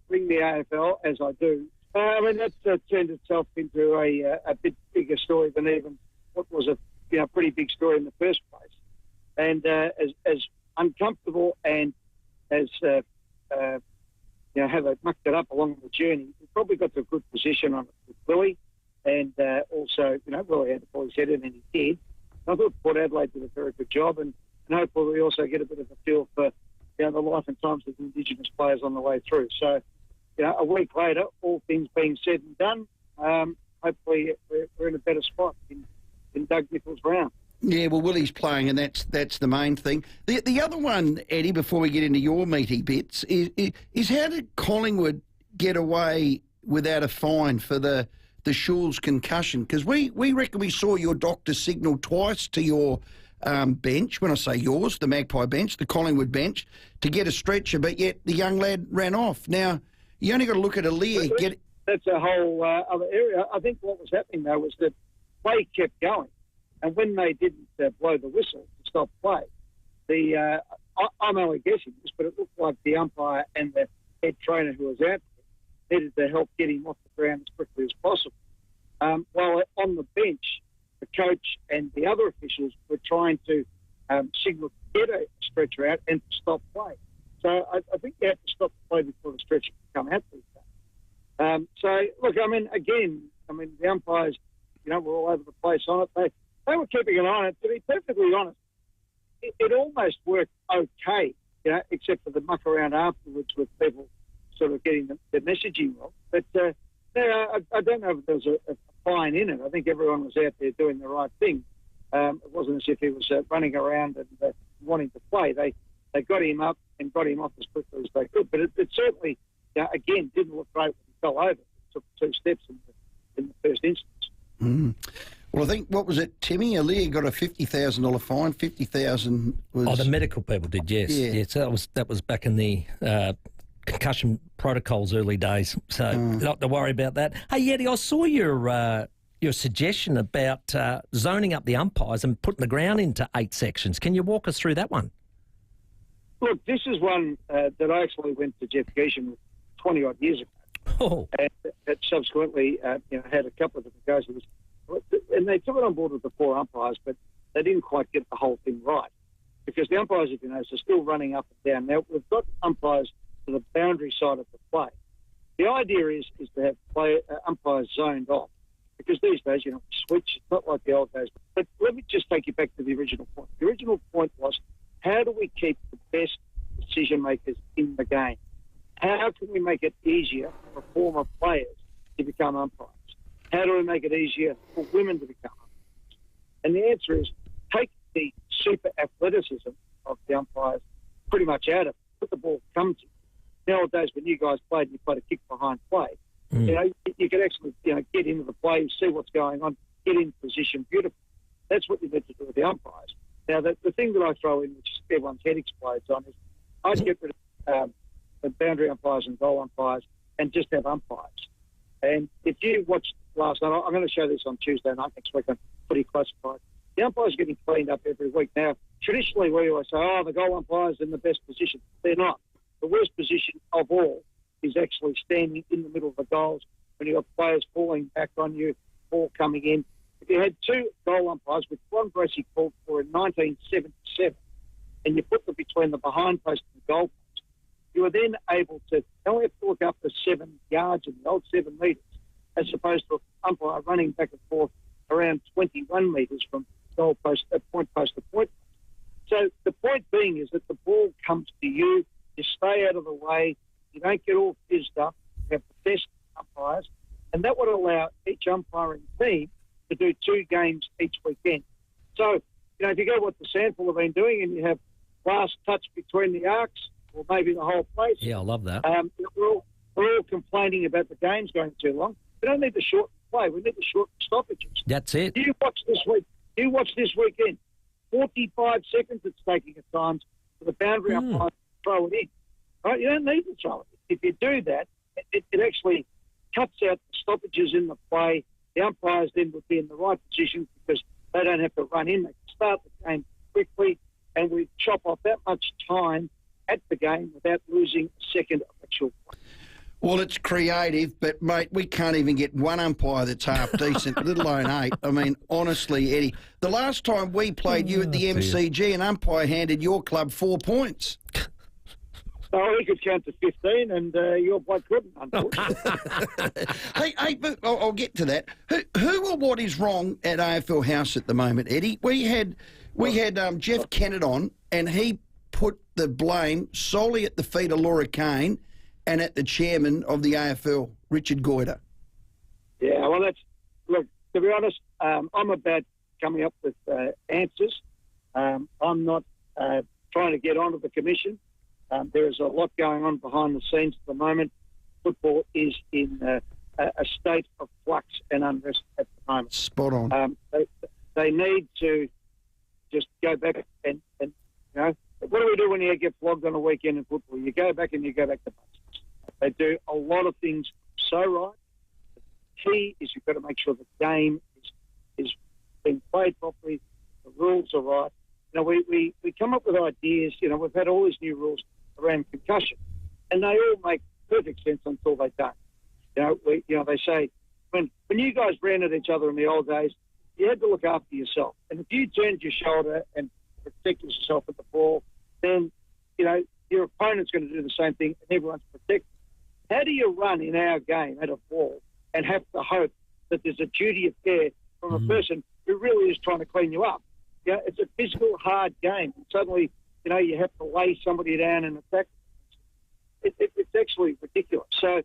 bring the AFL, as I do. I mean, that turned itself into a bit bigger story than even what was a pretty big story in the first place. And as uncomfortable and as how they mucked it up along the journey, we probably got to a good position on it with Willie. And also, Willie had to pull his head in, and he did. I thought Port Adelaide did a very good job, and hopefully we also get a bit of a feel for the life and times of the Indigenous players on the way through. So, a week later, all things being said and done, hopefully we're in a better spot in Doug Nicholls' round. Yeah, well, Willie's playing, and that's the main thing. The other one, Eddie, before we get into your meaty bits, is how did Collingwood get away without a fine for the Schulz concussion? Because we reckon we saw your doctor signal twice to your bench, when I say yours, the Magpie bench, the Collingwood bench, to get a stretcher, but yet the young lad ran off. Now, you only got to look at Aaliyah. That's a whole other area. I think what was happening, though, was that play kept going. And when they didn't blow the whistle to stop play, I'm only guessing this, but it looked like the umpire and the head trainer who was out there needed to help get him off the ground as quickly as possible. While on the bench, the coach and the other officials were trying to signal to get a stretcher out and to stop play. So I think you have to stop the play before the stretcher can come out these days. So, look, the umpires, were all over the place on it. They were keeping an eye on it. To be perfectly honest, it almost worked okay, except for the muck around afterwards with people sort of getting the messaging wrong. But I don't know if there was a fine in it. I think everyone was out there doing the right thing. It wasn't as if he was running around and wanting to play. They got him up and got him off as quickly as they could. But it certainly, again, didn't look great when he fell over. It took 2 steps in the first instance. Mm. Well, I think, what was it, Timmy? Aaliyah got a $50,000 fine. $50,000 was... Oh, the medical people did, yes. Yeah. Yes, that was back in the concussion protocols early days, so not to worry about that. Hey, Eddie, I saw your suggestion about zoning up the umpires and putting the ground into 8 sections. Can you walk us through that one? Look, this is one that I actually went to Jeff Geesham 20-odd years ago. And that subsequently had a couple of different guys. And they took it on board with the 4 umpires, but they didn't quite get the whole thing right. Because the umpires, if you notice, are still running up and down. Now, we've got umpires to the boundary side of the play. The idea is to have umpires zoned off. Because these days, switch, it's not like the old days. But let me just take you back to the original point. The original point was, how do we keep the best decision makers in the game? How can we make it easier for former players to become umpires? How do we make it easier for women to become umpires? And the answer is, take the super athleticism of the umpires pretty much out of it. Put the ball come to you. Nowadays, when you guys played and you played a kick behind play, you could actually get into the play, see what's going on, get in position beautifully. That's what you need to do with the umpires. Now, the thing that I throw in, which everyone's head explodes on, is I'd get rid of the boundary umpires and goal umpires and just have umpires. And if you watched last night, I'm going to show this on Tuesday night next week on Footy Classified. The umpires are getting cleaned up every week. Now, traditionally we always say, the goal umpire's in the best position. They're not. The worst position of all is actually standing in the middle of the goals when you've got players falling back on you, ball coming in. If you had 2 goal umpires, which Ron Gracie called for in 1977, and you put them between the behind post and the goal post, you were then able to only have to look up to 7 yards in the old 7 metres, as opposed to an umpire running back and forth around 21 metres from goal post, point post to point post. So the point being is that the ball comes to you, you stay out of the way, you don't get all fizzed up, you have the best umpires, and that would allow each umpiring team to do 2 games each weekend. So, if you go what the Sandful have been doing and you have last touch between the arcs, or maybe the whole place. Yeah, I love that. We're all complaining about the games going too long. We don't need to shorten play. We need to shorten stoppages. That's it. You watch this week. You watch this weekend. 45 seconds it's taking at times for the boundary umpire to throw it in. Right? You don't need to throw it. If you do that, it actually cuts out the stoppages in the play. The umpires then would be in the right position because they don't have to run in. They can start the game quickly, and we chop off that much time at the game without losing a second of actual play. Well, it's creative, but, mate, we can't even get one umpire that's half decent, let alone 8. I mean, honestly, Eddie, the last time we played you at the MCG, an umpire handed your club 4 points. Oh, he could count to 15, and your bloke couldn't, unfortunately. hey, but I'll get to that. Who or what is wrong at AFL House at the moment, Eddie? We had Jeff Kennett on, and he put the blame solely at the feet of Laura Kane and at the chairman of the AFL, Richard Goyder. Yeah, well, look, to be honest, I'm about coming up with answers. I'm not trying to get onto the commission. There is a lot going on behind the scenes at the moment. Football is in a state of flux and unrest at the moment. Spot on. They need to just go back and you know, what do we do when you get flogged on a weekend in football? You go back and you go back to basics. They do a lot of things so right. The key is you've got to make sure the game is being played properly, the rules are right. You know, we come up with ideas. You know, we've had all these new rules around concussion, and they all make perfect sense until they don't. You know, they say when you guys ran at each other in the old days, you had to look after yourself, and if you turned your shoulder and protected yourself at the ball, then you know your opponent's going to do the same thing, and everyone's protected. How do you run in our game at a ball and have to hope that there's a duty of care from a person who really is trying to clean you up? You know, it's a physical, hard game. And suddenly, you know, you have to lay somebody down and attack. It's actually ridiculous. So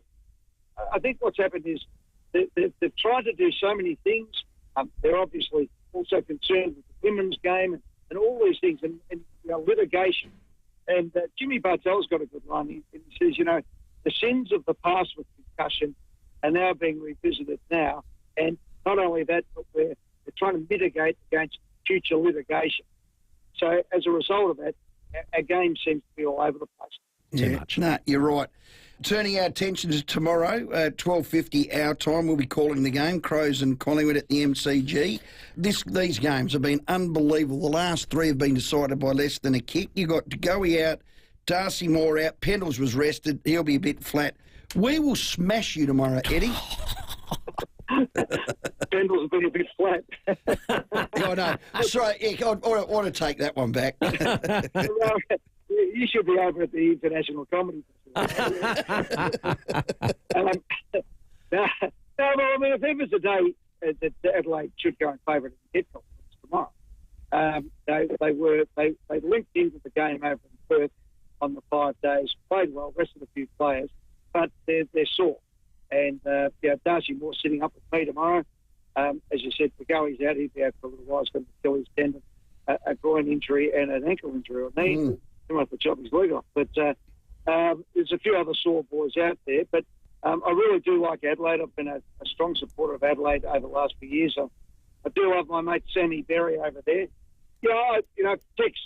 I think what's happened is they've tried to do so many things. They're obviously also concerned with the women's game and all these things and you know, litigation. And Jimmy Bartell's got a good line. He says, you know, the sins of the past with concussion are now being revisited now. And not only that, but we're trying to mitigate against future litigation. So as a result of that, our game seems to be all over the place. Yeah, no, you're right. Turning our attention to tomorrow, 12:50 our time, we'll be calling the game, Crows and Collingwood at the MCG. These games have been unbelievable. The last three have been decided by less than a kick. You got Goey out, Darcy Moore out, Pendles was rested, he'll be a bit flat. We will smash you tomorrow, Eddie. Pendles has been a bit flat. I know. Sorry, yeah, I want to take that one back. You should be over at the International Comedy Festival. No, I mean, if there was a day that Adelaide should go in favour of the head conference tomorrow, they linked into the game over in Perth on the 5 days, played well, rested a few players, but they're sore. And Darcy Moore sitting up with me tomorrow. As you said, Pagoey's out. He'll be out for a little while. He's got an Achilles tendon, a groin injury and an ankle injury or knee. He might have to chop his leg off. But there's a few other sore boys out there. But I really do like Adelaide. I've been a strong supporter of Adelaide over the last few years. I do love my mate Sammy Berry over there. Tex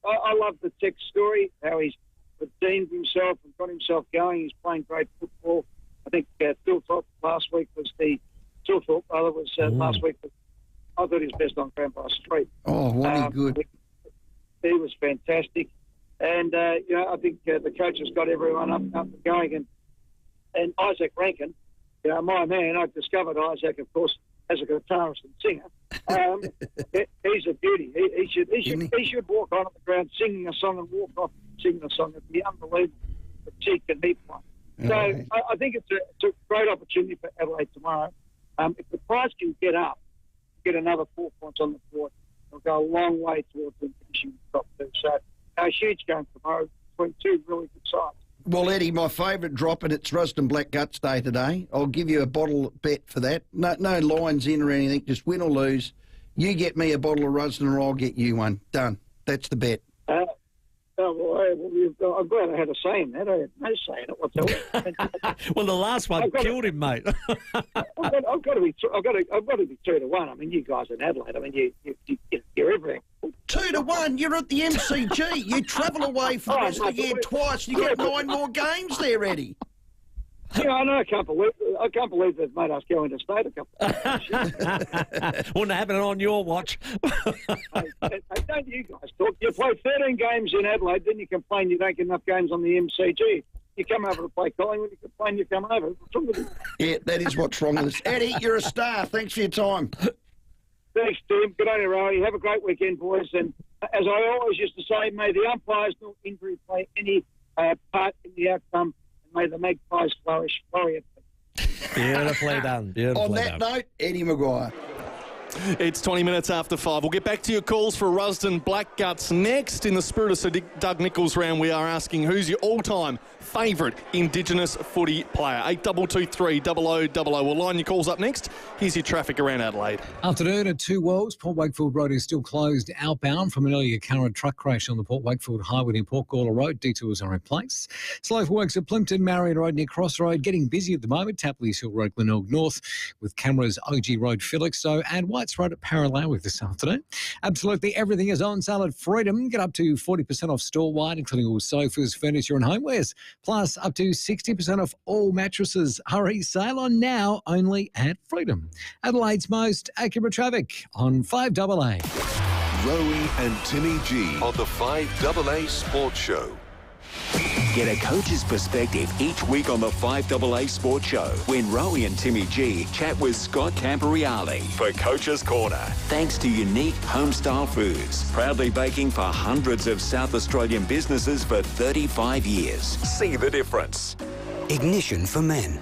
I love the Tex story, how he's redeemed himself and got himself going. He's playing great football. I think Philthorpe last week was last week. I thought he was best on Grandpa Street. Oh, wasn't he good? He was fantastic. And, I think the coach has got everyone up and going. And Isaac Rankin, my man, I've discovered Isaac, of course, as a guitarist and singer. He's a beauty. He should walk on the ground singing a song and walk off singing a song. It'd be unbelievable the cheek and he play. So I think it's a great opportunity for Adelaide tomorrow. If the prize can get up, get another 4 points on the board, it'll go a long way towards them finishing the top two. So a huge game tomorrow between two really good sides. Well, Eddie, my favourite drop, and it's Rusden Black Guts Day today. I'll give you a bottle bet for that. No lines in or anything, just win or lose. You get me a bottle of Rusden or I'll get you one. Done. That's the bet. I'm glad I had a say in that. I had no say in it whatsoever. Well, the last one killed him, mate. I've got to be 2-1. I mean, you guys in Adelaide. I mean, you're everything. 2-1. You're at the MCG. You travel away for the rest of the year twice. You got 9 more games there, Eddie. Yeah, I know. I can't believe they've made us go into state a couple of times. Wouldn't happen on your watch. Don't you guys talk? You play 13 games in Adelaide, then you complain you don't get enough games on the MCG. You come over to play Collingwood, you complain you come over. What's wrong with you? Yeah, that is what's wrong with us. Eddie, you're a star. Thanks for your time. Thanks, Tim. Good on you, Rowey. Have a great weekend, boys. And as I always used to say, may the umpires nor injury play any part in the outcome. May the Magpies flourish. Beautifully done. On that note, Eddie Maguire. It's 20 minutes after 5. We'll get back to your calls for Rusden Blackguts next. In the spirit of Sir Doug Nichols round, we are asking who's your all-time favourite Indigenous footy player. 8223 0000. We'll line your calls up next. Here's your traffic around Adelaide. Afternoon at 2 Wells. Port Wakefield Road is still closed outbound from an earlier current truck crash on the Port Wakefield Highway in Port Gawler Road. Detours are in place. Slow for works at Plimpton, Marion Road near Crossroad. Getting busy at the moment. Tapley's Hill Road, Glenelg North with cameras OG Road, Felixstowe and Whites Road at Parallel this afternoon. Absolutely everything is on sale at Freedom. Get up to 40% off store-wide, including all sofas, furniture and homewares. Plus, up to 60% off all mattresses. Hurry, sale on now, only at Freedom. Adelaide's most accurate traffic on 5AA. Rowey and Timmy G on the 5AA Sports Show. Get a coach's perspective each week on the 5AA Sports Show when Rowey and Timmy G chat with Scott Camporeale for Coach's Corner. Thanks to Unique Homestyle Foods, proudly baking for hundreds of South Australian businesses for 35 years. See the difference. Ignition for Men.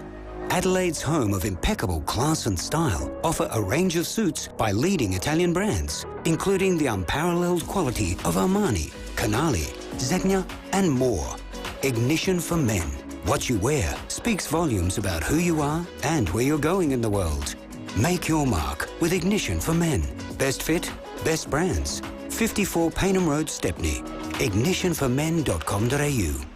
Adelaide's home of impeccable class and style offer a range of suits by leading Italian brands, including the unparalleled quality of Armani, Canali, Zegna and more. Ignition for Men. What you wear speaks volumes about who you are and where you're going in the world. Make your mark with Ignition for Men. Best fit, best brands. 54 Paynham Road, Stepney. ignitionformen.com.au.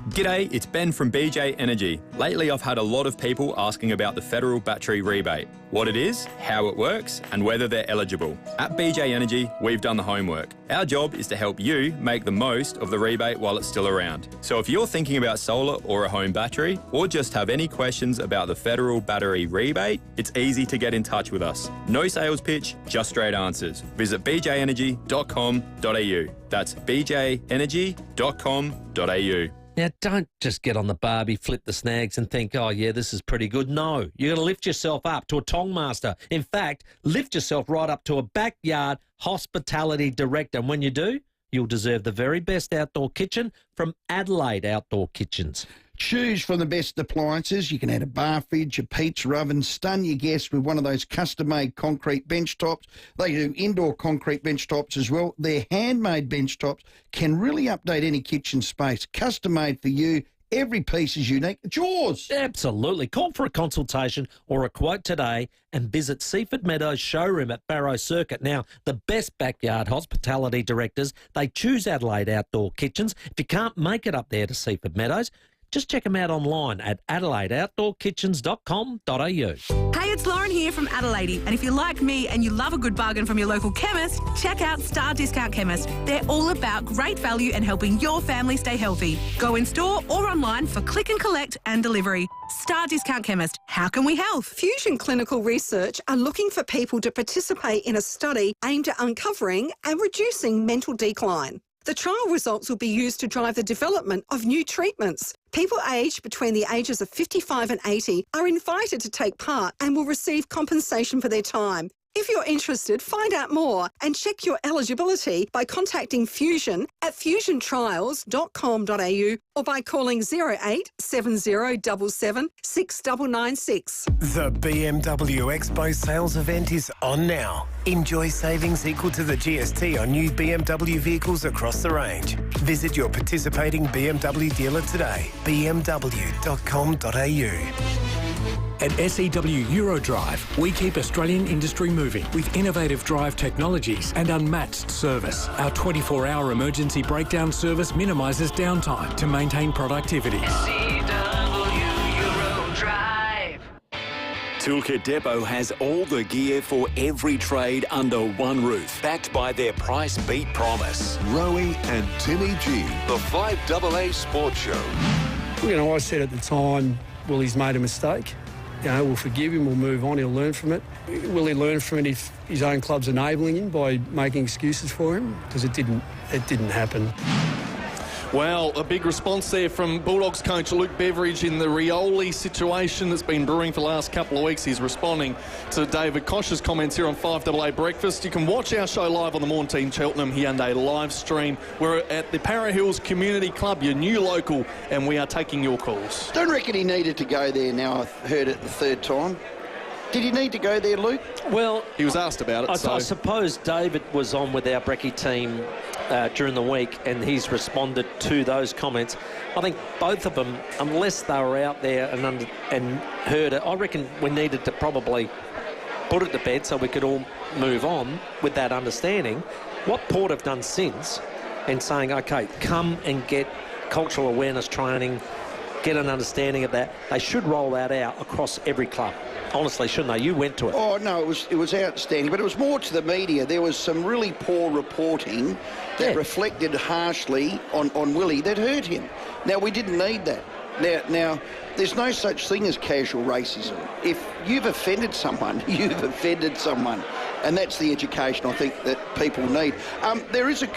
G'day, it's Ben from BJ Energy. Lately I've had a lot of people asking about the federal battery rebate, what it is, how it works and whether they're eligible. At BJ Energy, we've done the homework. Our job is to help you make the most of the rebate while it's still around. So if you're thinking about solar or a home battery, or just have any questions about the federal battery rebate, it's easy to get in touch with us. No sales pitch, just straight answers. Visit bjenergy.com.au. That's bjenergy.com.au. Now, don't just get on the barbie, flip the snags and think, oh, yeah, this is pretty good. No, you're going to lift yourself up to a tongmaster. In fact, lift yourself right up to a backyard hospitality director. And when you do, you'll deserve the very best outdoor kitchen from Adelaide Outdoor Kitchens. Choose from the best appliances. You can add a bar fridge, a pizza oven, stun your guests with one of those custom-made concrete bench tops. They do indoor concrete bench tops as well. Their handmade bench tops can really update any kitchen space. Custom-made for you. Every piece is unique. It's yours. Absolutely. Call for a consultation or a quote today and visit Seaford Meadows showroom at Barrow Circuit. Now, the best backyard hospitality directors, they choose Adelaide Outdoor Kitchens. If you can't make it up there to Seaford Meadows, just check them out online at adelaideoutdoorkitchens.com.au. Hey, it's Lauren here from Adelaide. And if you're like me and you love a good bargain from your local chemist, check out Star Discount Chemist. They're all about great value and helping your family stay healthy. Go in store or online for click and collect and delivery. Star Discount Chemist. How can we help? Fusion Clinical Research are looking for people to participate in a study aimed at uncovering and reducing mental decline. The trial results will be used to drive the development of new treatments. People aged between the ages of 55 and 80 are invited to take part and will receive compensation for their time. If you're interested, find out more and check your eligibility by contacting Fusion at fusiontrials.com.au or by calling 08 7077 6996. The BMW Expo sales event is on now. Enjoy savings equal to the GST on new BMW vehicles across the range. Visit your participating BMW dealer today. bmw.com.au. At SEW Eurodrive, we keep Australian industry moving with innovative drive technologies and unmatched service. Our 24-hour emergency breakdown service minimises downtime to maintain productivity. Toolkit Depot has all the gear for every trade under one roof, backed by their price beat promise. Rowey and Timmy G, the 5AA Sports Show. You know, I said at the time, well, he's made a mistake. You know, we'll forgive him, we'll move on, he'll learn from it. Will he learn from it if his own club's enabling him by making excuses for him? Because it didn't happen. Well, a big response there from Bulldogs coach Luke Beveridge in the Rioli situation that's been brewing for the last couple of weeks. He's responding to David Kosh's comments here on 5AA Breakfast. You can watch our show live on the Morn Team Cheltenham Hyundai live stream. We're at the Para Hills Community Club, your new local, and we are taking your calls. Don't reckon he needed to go there now. I've heard it the third time. Did he need to go there, Luke? Well, he was asked about it. I suppose David was on with our Brekkie team during the week, and he's responded to those comments. I think both of them, unless they were out there and heard it, I reckon we needed to probably put it to bed so we could all move on with that understanding. What Port have done since, and saying, OK, come and get cultural awareness training, get an understanding of that. They should roll that out across every club. Honestly, shouldn't they? You went to it. Oh, no, it was outstanding, but it was more to the media. There was some really poor reporting that reflected harshly on Willie that hurt him. Now, we didn't need that. Now, there's no such thing as casual racism. If you've offended someone, you've offended someone. And that's the education I think that people need. There is a